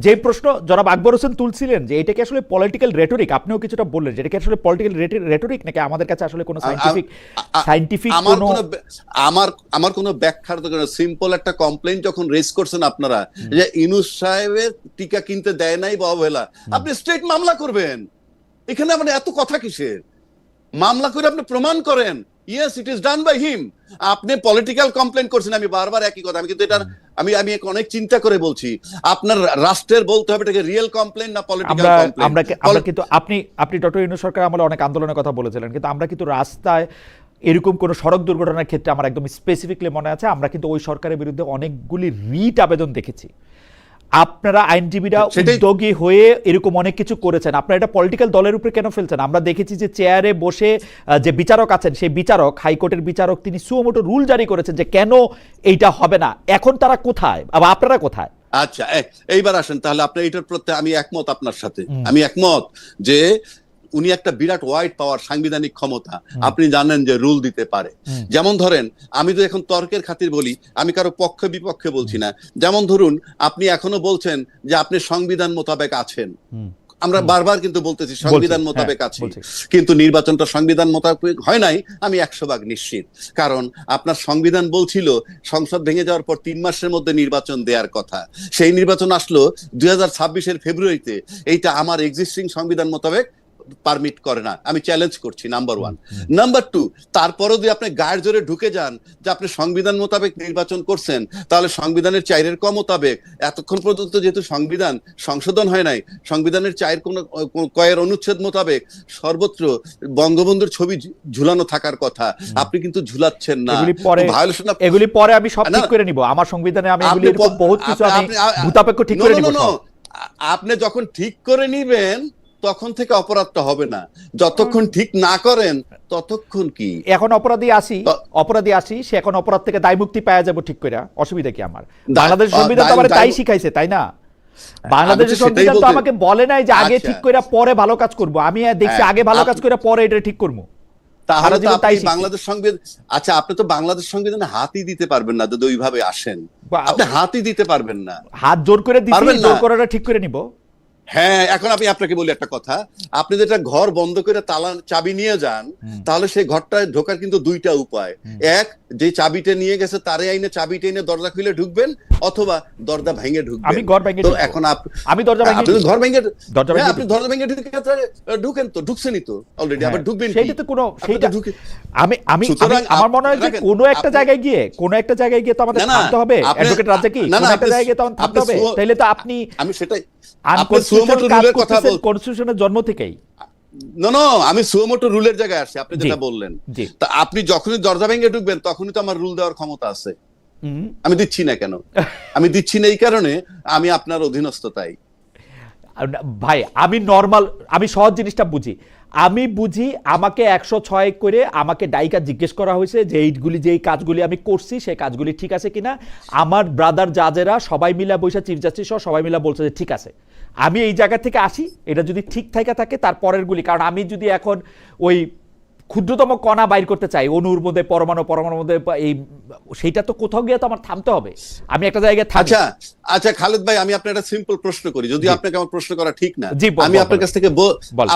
যে প্রশ্ন জনাব আকবর হোসেন তুলছিলেন যে এটা কি আসলে পলিটিক্যাল রেটরিক, আপনিও কিছুটা বললেন যে এটা কি আসলে পলিটিক্যাল রেটরিক নাকি আমাদের কাছে আসলে কোনো সায়েন্টিফিক আমার কোনো ব্যাখ্যার দরকার নেই। সিম্পল একটা কমপ্লেইন যখন রেজ করছেন আপনারা যে ইউনূস সাহেবের টিকা কিনতে দেয় নাই বা অবহেলা, আপনি স্ট্রেট মামলা করবেন। এখানে মানে এত কথা কিসের? মামলা করে আপনি প্রমাণ করেন, yes it is done by him. আপনি পলিটিক্যাল কমপ্লেন করছেন, আমি বারবার একই কথা, আমি কিন্তু এটা আমি অনেক চিন্তা করে বলছি। আপনার রাষ্ট্রের বলতে হবে এটাকে রিয়েল কমপ্লেন না পলিটিক্যাল কমপ্লেন। আমরা কিন্তু আপনি ডক্টর ইউনূস সরকার আমলে অনেক আন্দোলনের কথা বলেছিলেন, কিন্তু আমরা কিন্তু রাস্তায় এরকম কোন সড়ক দুর্ঘটনার ক্ষেত্রে আমার একদম স্পেসিফিকলি মনে আছে আমরা কিন্তু ওই সরকারের বিরুদ্ধে অনেকগুলি রিট আবেদন দেখেছি। আপনারা আইনজীবীরা উদ্যোগী হয়ে এরকম অনেক কিছু করেছেন, আপনারা এটা পলিটিক্যাল দলের উপরে কেন ফেলছেন? আমরা দেখেছি যে চেয়ারে বসে যে বিচারক আছেন, সেই বিচারক, হাইকোর্টের বিচারক, তিনি সুমোটো রুল জারি করেছেন যে কেন এইটা হবে না। এখন তারা কোথায়, আবার আপনারা কোথায়? আচ্ছা, এইবার আসেন তাহলে আপনার এটার প্রতি আমি একমত আপনার সাথে। আমি একমত যে উনি একটা বিরাট ওয়াইড পাওয়ার, সাংবিধানিক ক্ষমতা, আপনি জানেন যে রুল দিতে পারে। যেমন ধরেন, আমি তো এখন তর্কের খাতির বলি, আমি কারো পক্ষে বিপক্ষে বলছি না। যেমন ধরুন, আপনি এখনো বলছেন যে আপনি সংবিধান মোতাবেক আছেন, আমরা বারবার কিন্তু বলতেছি সংবিধান মোতাবেক আছি, কিন্তু নির্বাচনটা সংবিধান মোতাবেক হয় নাই, আমি 100% নিশ্চিত। কারণ আপনার সংবিধান বলছিল সংসদ ভেঙে যাওয়ার পর 3 মাসের মধ্যে নির্বাচন দেওয়ার কথা, সেই নির্বাচন আসলো 2026-এর ফেব্রুয়ারিতে। এইটা আমার এক্সিস্টিং সংবিধান মোতাবেক পারমিট করে না, আমি চ্যালেঞ্জ করছি, নাম্বার 1। নাম্বার 2, তারপরও যদি আপনি গায়ের জোরে ঢুকে যান যে আপনি সংবিধান মোতাবেক নির্বাচন করছেন, তাহলে সংবিধানের 4-এর ক মোতাবেক এতক্ষণ পর্যন্ত যেহেতু সংবিধান সংশোধন হয় নাই, সংবিধানের 4 কয়ের অনুচ্ছেদ মোতাবেক সর্বত্র বঙ্গবন্ধুর ছবি ঝুলানো থাকার কথা, আপনি কিন্তু ঝুলাচ্ছেন না। এগুলি পরে আমি সব ঠিক করে নিব, আমার সংবিধানে আমি এগুলি এরকম বহুত কিছু আমি ভূতাপেক্ষ ঠিক করে নিব। আপনি যখন ঠিক করে নিবেন তখন থেকে অপরাধটা হবে না, যতক্ষণ ঠিক না করেন ততক্ষণ কি। এখন অপরাধী আসি সে এখন অপরাধ থেকে দায় মুক্তি পাওয়া যাবে ঠিক করে, অসুবিধা কি আমার? বাংলাদেশ সংবিধান তো আমার তাই শিখাইছে, তাই না? বাংলাদেশের সংবিধান তো আমাকে বলে নাই যে আগে ঠিক করে পরে ভালো কাজ করব, আমি দেখছি আগে ভালো কাজ করে পরে এটা ঠিক করব। তাহলে তো আপনি বাংলাদেশ সংবিধান, আচ্ছা আপনি তো বাংলাদেশ সংবিধানে হাতই দিতে পারবেন না, যদি ওইভাবে আসেন আপনি হাতই দিতে পারবেন না। হাত জোর করে দিবেন, জোর করাটা ঠিক করে নিব। হ্যাঁ, এখন আমি আপনাকে বলি একটা কথা, আপনি যেটা ঘর বন্ধ করে তালা চাবি নিয়ে যান, তাহলে সেই ঘরটায় ঢোকার কিন্তু 2টা উপায়। এক, যে চাবিটা নিয়ে গেছে তারে আইনে চাবিটা এনে দরজা খুলে ঢুকবেন, অথবা দরজা ভেঙে ঢুকবেন। আমি ঘর ভেঙে, তো এখন আমি দরজা ভেঙে, আপনি ঘর ভেঙে, আপনি দরজা ভেঙে ঢুকেন তো, ঢুকছেনই তো অলরেডি, আবার ঢুকবেন। সেইটা তো কোনো, সেইটা আমি আমার মনে হয় যে কোনো একটা জায়গায় গিয়ে তো আমাদের থামতে হবে। অ্যাডভোকেট রাজ্জাকি, কোনো একটা জায়গায় গিয়ে তো থামতে হবে, তাইলে তো আপনি, আমি সেটাই কনস্টিটিউশনের জন্ম থেকেই আমি সুমোটো রুলের জায়গায় আসছি, আপনি যেটা বললেন। তা আপনি যখনই দরজা ভেঙে ঢুকবেন তখনই তো আমার রুল দেওয়ার ক্ষমতা আছে। আমি দিচ্ছি না কেন? আমি দিচ্ছি না এই কারণে আমি আপনার অধীনস্থ। তাই ভাই, আমি সহজ জিনিসটা বুঝি। আমি বুঝি আমাকে 106 করে আমাকে ডাইকা জিজ্ঞেস করা হয়েছে যে এইগুলি, যে কাজগুলি আমি করছি সেই কাজগুলি ঠিক আছে কিনা। আমার ব্রাদার জাজেরা সবাই মিলা বৈশা, চিফ জাস্টিস সহ সবাই মিলা বলছে যে ঠিক আছে। আমি এই জায়গা থেকে আসি, এটা যদি ঠিক থাকে তারপরের গুলি, কারণ আমি যদি এখন ওই ক্ষুদ্রতম কণা বাইর করতে চাই অনুর মধ্যে, পরমাণুর মধ্যে, এই সেইটা তো কোথাও গিয়ে তো আমার থামতে হবে, আমি একটা জায়গায় থাকি। আচ্ছা খালেদ ভাই, আমি আপনার একটা সিম্পল প্রশ্ন করি, যদি আপনাকে আমার প্রশ্ন করা ঠিক না, আমি আপনার কাছ থেকে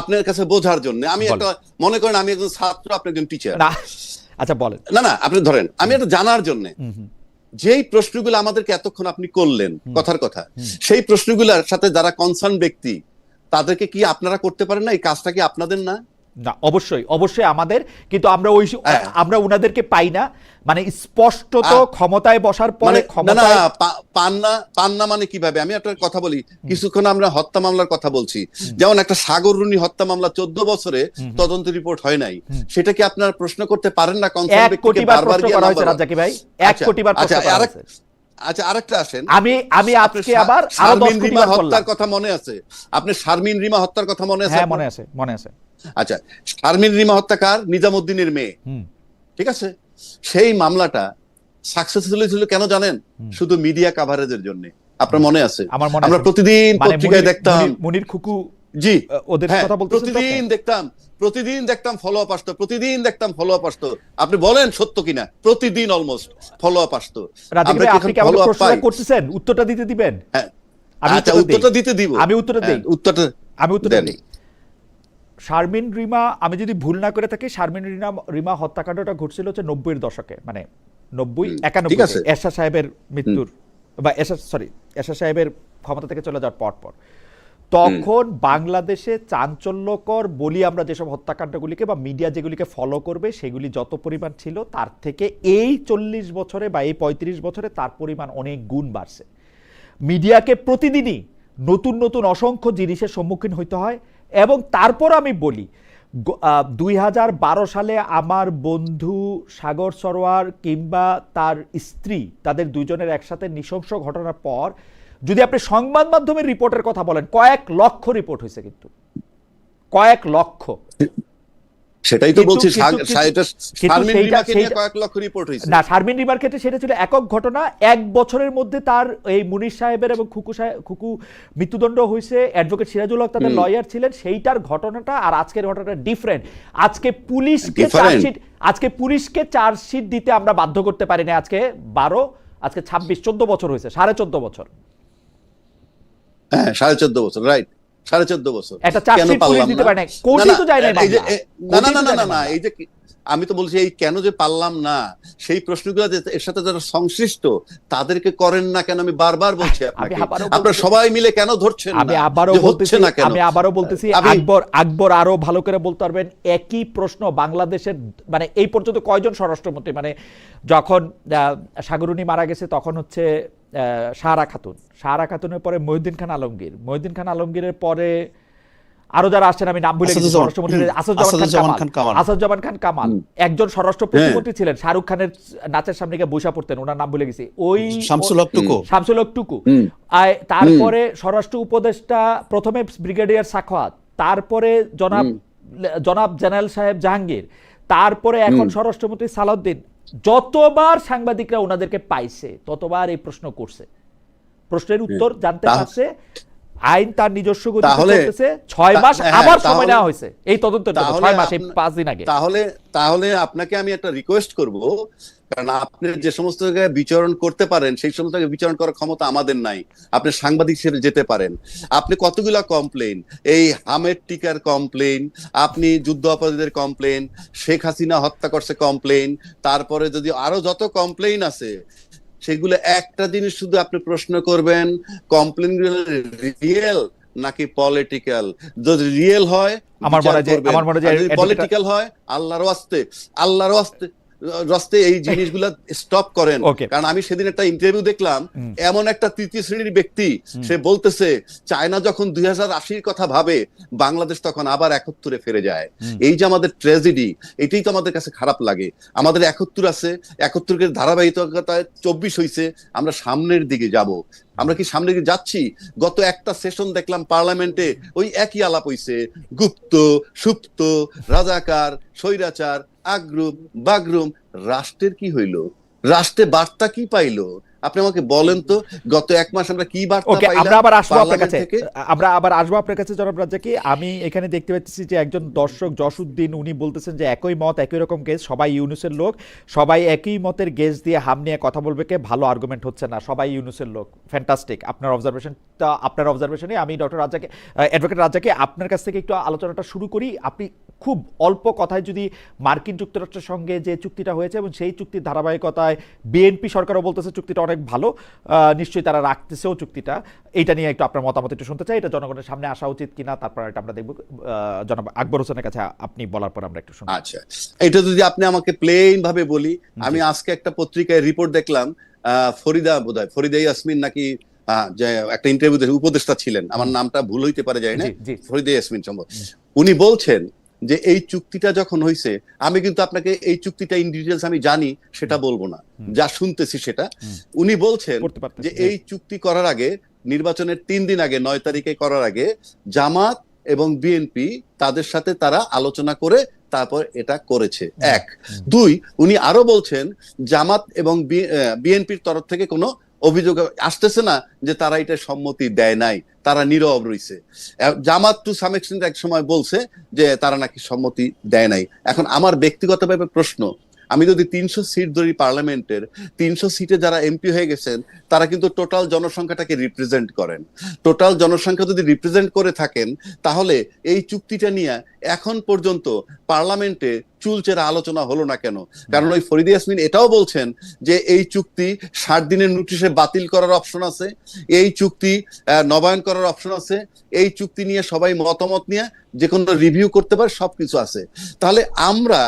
আপনার কাছে বোঝার জন্য, আমি একটা, মনে করেন আমি একজন ছাত্র, আপনি একজন টিচার। আচ্ছা বলেন। না আপনি ধরেন, আমি এটা জানার জন্য যেই প্রশ্নগুলো আমাদেরকে এতক্ষণ আপনি করলেন কথার কথা, সেই প্রশ্নগুলোর সাথে যারা কনসার্ন ব্যক্তি তাদেরকে কি আপনারা করতে পারেন না? এই কাজটা কি আপনাদের না? না, অবশ্যই আমাদের, কিন্তু আমরা হ্যাঁ। আমরা উনাদেরকে পাই না, মানে স্পষ্টত ক্ষমতায় বসার পরে মানে না ক্ষমতায় পান না মানে কিভাবে? আমি একটা কথা বলি, কিছুক্ষণ আমরা হত্যা মামলার কথা বলছি, যেমন একটা সাগর রুনি হত্যা মামলা 14 বছরে তদন্ত রিপোর্ট হয় নাই, সেটা কি আপনারা প্রশ্ন করতে পারেন না? 1 কোটি বার প্রশ্ন করা হয়েছে রাজ্জাকি ভাই, 1 কোটি বার প্রশ্ন করা হয়েছে। আচ্ছা, আরেকটা আসেন, আমি আজকে আবার আরো 10 কোটি বার হত্যার কথা মনে আছে? আপনি শারমিন রিমা হত্যার কথা মনে আছে? হ্যাঁ মনে আছে। আচ্ছা, শারমিন রিমা হত্যাকার নিজামুদ্দিনের মেয়ে, ঠিক আছে? সেই মামলাটা সাকসেসফুল ছিল কেন জানেন? শুধু মিডিয়া কাভারেজের জন্য। আপনার মনে আছে? আমরা প্রতিদিন পত্রিকায় দেখতাম মুনির খুকু, জি ওদের কথা বলতেছেন, প্রতিদিন দেখতাম ফলো আপ আসতো, প্রতিদিন দেখতাম ফলো আপ আসতো। আপনি বলেন সত্য কিনা? প্রতিদিন অলমোস্ট ফলো আপ আসতো। আপনি কি আমাকে প্রশ্নটা করতেছেন, উত্তরটা দিতে দিবেন? হ্যাঁ, আচ্ছা, উত্তরটা দিতে দিব। আমি উত্তরটা দেই। আমি উত্তরটা দেই। শারমিন রিমা, আমি যদি ভুল না করে থাকি, শারমিন রিমা হত্যাকাণ্ডটা ঘটছিল হচ্ছে 90-এর দশকে, মানে 90-91 এরশাদ সাহেবের মৃত্যুর, বা এরশাদ সাহেবের ক্ষমতা থেকে চলে যাওয়ার পর তখন বাংলাদেশে চাঞ্চল্যকর বলি আমরা যেসব হত্যাকাণ্ডগুলিকে বা মিডিয়া যেগুলিকে ফলো করবে সেগুলি যত পরিমাণ ছিল, তার থেকে এই 40 বছরে বা এই 35 বছরে তার পরিমাণ অনেক গুণ বাড়ছে। মিডিয়াকে প্রতিদিনই নতুন নতুন অসংখ্য জিনিসের সম্মুখীন হইতে হয়। এবং তারপর আমি বলি, 2012 সালে আমার বন্ধু সাগর সরোয়ার কিংবা তার স্ত্রী, তাদের দুজনের একসাথে নৃশংস ঘটনার পর যদি আপনি সংবাদ মাধ্যমের রিপোর্টের কথা বলেন, কয়েক লক্ষ রিপোর্ট হয়েছে, কিন্তু কয়েক লক্ষ। সেটাই তো বলছি, শারমিন রিমাকে নিয়ে কয়েক লক্ষ রিপোর্ট হয়েছে। না, শারমিন রিমার ক্ষেত্রে সেটা ছিল একক ঘটনা। 1 বছরের মধ্যে তার এই মুনির সাহেবের এবং খুকু মৃত্যুদণ্ড হয়েছে। অ্যাডভোকেট সিরাজুল হক তাদের লয়ার ছিলেন। সেইটার ঘটনাটা আর আজকের ঘটনাটা ডিফারেন্ট। আজকে পুলিশকে চার্জশিট দিতে আমরা বাধ্য করতে পারি না। আজকে 12, আজকে 26, 14 বছর হয়েছে, 14.5 বছর। হ্যাঁ, 14.5 বছর, রাইট, 14.5 বছর। একটা চার্জশিট পুলিশ দিতে পারে না, কোর্টে তো যায় না। না, এই যে আমি তো বলছি, এই কেন যে পারলাম না, সেই প্রশ্নগুলো এর সাথে যারা সংশ্লিষ্ট তাদেরকে করেন না কেন? আমি বারবার বলছি আপনাকে, আপনারা সবাই মিলে কেন ধরছেন না? আমি আবারও বলতেছি, আকবর আরো ভালো করে বলতে পারবেন। একই প্রশ্ন বাংলাদেশের, মানে এই পর্যন্ত কয়জন স্বরাষ্ট্রমন্ত্রী, মানে যখন সাগরুনি মারা গেছে তখন হচ্ছে সাহারা খাতুনের পরে মহিউদ্দিন খান আলমগীরের পরে আরো যারা আসছেন আমি নাম ভুলে গেছি, স্বরাষ্ট্রমন্ত্রী আসাদুজ্জামান খান কামাল, একজন স্বরাষ্ট্র প্রতিমন্ত্রী ছিলেন, শাহরুখ খানের নাচের সামনে গিয়ে বসা পড়তেন, ওনার নাম ভুলে গেছি, ওই শামসুল হক টুকু। তারপরে স্বরাষ্ট্র উপদেষ্টা প্রথমে ব্রিগেডিয়ার সাখাওয়াত, তারপরে জনাব জেনারেল সাহেব জাহাঙ্গীর, তারপরে এখন স্বরাষ্ট্রমন্ত্রী সালাউদ্দিন। যতবার সাংবাদিকরা ওনাদেরকে পাইছে ততবার এই প্রশ্ন করছে, প্রশ্নের উত্তর জানতে পারছে। আইন তার নিজস্ব গতিতে চলতেছে। 6 মাস আবার সময় নেওয়া হয়েছে এই তদন্তের জন্য, 6 মাস, এই 5 দিন আগে। তাহলে আপনাকে আমি একটা রিকোয়েস্ট করব, কারণ আপনি যে সমস্ত জায়গায় বিচরণ করতে পারেন সেই সমস্ত জায়গায় বিচরণ করার ক্ষমতা আমাদের নাই। আপনি সাংবাদিক হিসেবে যেতে পারেন। আপনি কতগুলা কমপ্লেইন, এই হামেদ টিকার কমপ্লেইন, আপনি যুদ্ধ অপরাধীদের কমপ্লেইন, শেখ হাসিনা হত্যা করছে কমপ্লেইন, তারপরে যদি আরো যত কমপ্লেইন আছে সেগুলো একটা জিনিস শুধু আপনি প্রশ্ন করবেন, কমপ্লেইন গুলো রিয়েল নাকি পলিটিক্যাল? যদি রিয়েল হয় আমার মনে হয় পলিটিক্যাল হয়, আল্লাহর রাস্তে এই জিনিসগুলা স্টপ করেন। কারণ আমি সেদিন একটা ইন্টারভিউ দেখলাম, এমন একটা তৃতীয় শ্রেণীর ব্যক্তি, সে বলতেছে চায়না যখন 2080-র কথা ভাবে, বাংলাদেশ তখন আবার 71-এ ফিরে যায়। এই যে আমাদের ট্র্যাজেডি, এটাই তো আমাদের কাছে খারাপ লাগে। আমাদের 71 আছে, 71-এর ধারাবাহিকতায় 24 হয়েছে, আমরা সামনের দিকে যাব। আমরা কি সামনে দিকে যাচ্ছি? গত একটা সেশন দেখলাম পার্লামেন্টে, ওই একই আলাপ হইছে, গুপ্ত সুপ্ত, রাজাকার, স্বৈরাচার, আগ্রুম বাগরুম। রাষ্ট্রের কি হইল? রাষ্ট্রে বার্তা কি পাইলো? আপনি আমাকে বলেন তো গত 1 মাস আমরা কি বার্তা ওকে, পাইলাম আমরা আবার আসবো আপনার পার্লামেন্ট কাছে, থেকে? জনাব রাজ্জাকি। আমি এখানে দেখতে পাচ্ছি যে একজন দর্শক জসউদ্দিন, উনি বলতেছেন যে একই মত, একই রকম কেস, সবাই ইউনুসের লোক, সবাই একই মতের গেজ দিয়ে হাম নিয়ে কথা বলবে, কে ভালো আর্গুমেন্ট হচ্ছে না, সবাই ইউনুসের লোক। ফ্যান্টাস্টিক আপনার অবজারভেশনটা, আপনার অবজারভেশনে আমি ডক্টর রাজ্জাকি, অ্যাডভোকেট রাজ্জাকি, আপনার কাছ থেকে একটু আলোচনাটা শুরু করি। আপনি খুব অল্প কথায় যদি মার্কিন যুক্তরাষ্ট্রের সঙ্গে যে চুক্তিটা হয়েছে এবং সেই চুক্তির ধারাবাহিকতায় বিএনপি সরকারও বলতেছে চুক্তিটা অনেক ভালো, নিশ্চয়ই তারা রাখতেছেও চুক্তিটা, এইটা নিয়ে একটু আপনার মতামত একটু শুনতে চাই। এটা জনগণের সামনে আসা উচিত কিনা, তারপর এটা আমরা দেখব। জনাব আকবর হোসেনের কাছে আপনি বলার পর আমরা একটু শুনবো। আচ্ছা, এটা যদি আপনি আমাকে প্লেন ভাবে বলি, আমি আজকে একটা পত্রিকায় রিপোর্ট দেখলাম, ফরিদা ইয়াসমিন নাকি যে একটা ইন্টারভিউতে উপদেষ্টা ছিলেন, আমার নামটা ভুল হইতে পারে, যায় না, ফরিদা ইয়াসমিন সম্ভব, উনি বলছেন যে এই চুক্তিটা যখন হয়েছে, আমি কিন্তু আপনাকে এই চুক্তিটা ইন ডিটেলস আমি জানি সেটা বলবো না, যা শুনতেছি সেটা। উনি বলছেন যে এই চুক্তি করার আগে, নির্বাচনের 3 দিন আগে, 9 তারিখে করার আগে, জামাত এবং বিএনপি তাদের সাথে তারা আলোচনা করে তারপর এটা করেছে। 1 2 উনি আরো বলছেন জামাত এবং বিএনপির তরফ থেকে কোনো অভিযোগ আসতেছে না যে তারা এটা সম্মতি দেয় নাই, তারা নীরব রইছে। জামাত টু সাম এক্সটেন্ট এক সময় বলছে যে তারা নাকি সম্মতি দেয় নাই। এখন আমার ব্যক্তিগতভাবে প্রশ্ন, আমি যদি 300 সিট ধরি পার্লামেন্টের, 300 সিটে যারা এমপি হয়ে গেছেন তারা কিন্তু টোটাল জনসংখ্যাটাকে রিপ্রেজেন্ট করেন। টোটাল জনসংখ্যা যদি রিপ্রেজেন্ট করে থাকেন, তাহলে এই চুক্তিটা নিয়ে এখন পর্যন্ত পার্লামেন্টে চুলচেরা আলোচনা হলো না কেন? কারণ ওই ফরিদা ইয়াসমিন এটাও বলছেন যে এই চুক্তি 60 দিনের নোটিশে বাতিল করার অপশন আছে, এই চুক্তি নবায়ন করার অপশন আছে, এই চুক্তি নিয়ে সবাই মতামত নিয়ে যে কোনো রিভিউ করতে পারে, সবকিছু আছে। তাহলে আমরা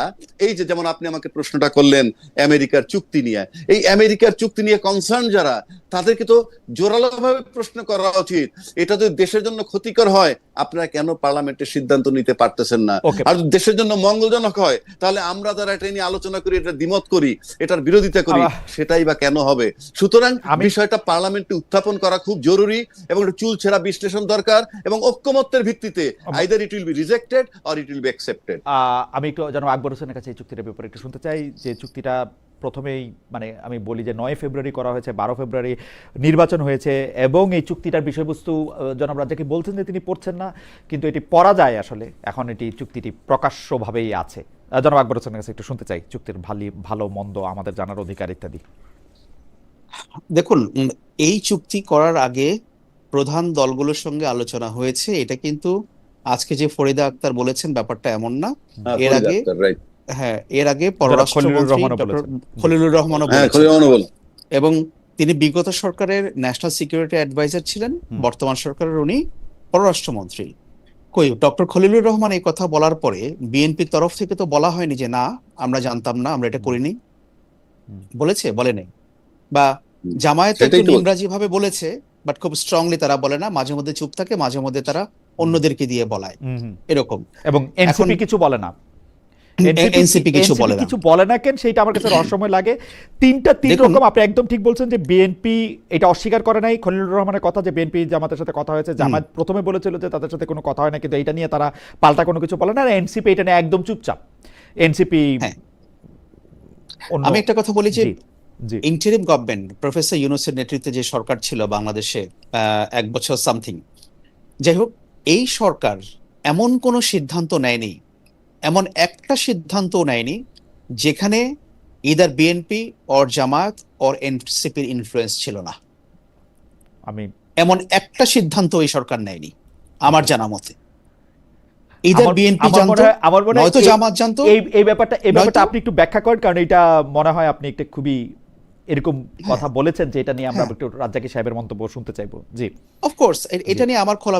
এই যে, যেমন আপনি আমাকে প্রশ্নটা করলেন আমেরিকার চুক্তি নিয়ে, এই আমেরিকার চুক্তি নিয়ে কনসার্ন যারা, তাদেরকে তো জোরালোভাবে প্রশ্ন করা উচিত। এটা যদি দেশের জন্য ক্ষতিকর হয়, আপনারা কেন পার্লামেন্টের সিদ্ধান্ত নিতে পারতেছেন না? আর দেশের জন্য মঙ্গলজনক হয়, তাহলে আমরা যারা এটা নিয়ে আলোচনা করি, এটা দ্বিমত করি, এটার বিরোধিতা করি, সেটাই বা কেন হবে? সুতরাং বিষয়টা পার্লামেন্টে উত্থাপন করা খুব জরুরি এবং চুলছেরা বিশ্লেষণ দরকার, এবং ঐক্যমত্যের ভিত্তিতে either it will be rejected or it will be accepted. আমি একটু জনাব আকবর হোসেনের কাছে এই চুক্তিটার ব্যাপারে একটু শুনতে চাই। যে চুক্তিটা প্রথমেই, মানে আমি বলি যে 9 ফেব্রুয়ারি করা হয়েছে, 12 ফেব্রুয়ারি নির্বাচন হয়েছে, এবং এই চুক্তিটার বিষয়বস্তু জনাব রাজ্জাকি বলছেন যে তিনি পড়ছেন না, কিন্তু এটি পড়া যায় আসলে, এখন এটি চুক্তিটি প্রকাশ্যভাবেই আছে। জনাব আকবর হোসেনের কাছে একটু শুনতে চাই চুক্তির ভালো মন্দ আমাদের জানার অধিকার ইত্যাদি। দেখুন, এই চুক্তি করার আগে প্রধান দলগুলোর সঙ্গে আলোচনা হয়েছে, এটা কিন্তু আজকে যে ফরিদা আক্তার বলেছেন ব্যাপারটা এমন না। এর আগে পররাষ্ট্রমন্ত্রী ডক্টর খলিলুর রহমানও বলেছেন, এবং তিনি বিগত সরকারের ন্যাশনাল সিকিউরিটি অ্যাডভাইজার ছিলেন, বর্তমান সরকারের উনি পররাষ্ট্রমন্ত্রী। ডক্টর খলিলুর রহমান এই কথা বলার পরে বিএনপির তরফ থেকে তো বলা হয়নি যে না আমরা জানতাম না, আমরা এটা করিনি, বলেছে? বলে নেই। বা জামায়াত একটু ইংরাজি ভাবে বলেছে, বাট খুব স্ট্রংলি তারা বলে না, মাঝে মধ্যে চুপ থাকে, মাঝে মধ্যে তারা অন্যদেরকে দিয়ে বলায় এরকম। এবং এনসিপি কিছু বলে না, এনসিপি কিছু বলে না কেন, সেইটা আমার কাছে রহস্যময় লাগে। তিন রকম। আপনি একদম ঠিক বলছেন যে বিএনপি এটা অস্বীকার করে নাই, খলিলুর রহমানের কথা যে বিএনপি জামাতের সাথে কথা হয়েছে, জামাত প্রথমে বলেছিল যে তাদের সাথে কোনো কথা হয় না, কিন্তু এটা নিয়ে তারা পাল্টা কোনো কিছু বলে না। আর এনসিপি এটা নিয়ে একদম চুপচাপ। এনসিপি, আমি একটা কথা বলি যে ইন্টারিম গভর্নমেন্ট, প্রফেসর ইউনূসের নেতৃত্বে যে সরকার ছিল বাংলাদেশে 1 বছর সামথিং, যাই হোক, এই সরকার এমন কোনো সিদ্ধান্ত নেয়নি, এমন একটা সিদ্ধান্তও নেয়নি যেখানে either BNP or Jamaat or এনসিপির ইনফ্লুয়েন্স ছিল না। এমন একটা সিদ্ধান্ত এই সরকার নেয়নি আমার জানা মতে। ইদার বিএনপি জানতো, নয়তো জামাত জানতো। এই ব্যাপারটা আপনি একটু ব্যাখ্যা করেন, কারণ এটা মনে হয় আপনি একটা খুবই এরকম কথা বলেছেন যে এটা নিয়ে আমরা একটু রাজ্জাকি সাহেবের মন্তব্য শুনতে চাইবো। জি, অফকোর্স এটা নিয়ে আমার খোলা,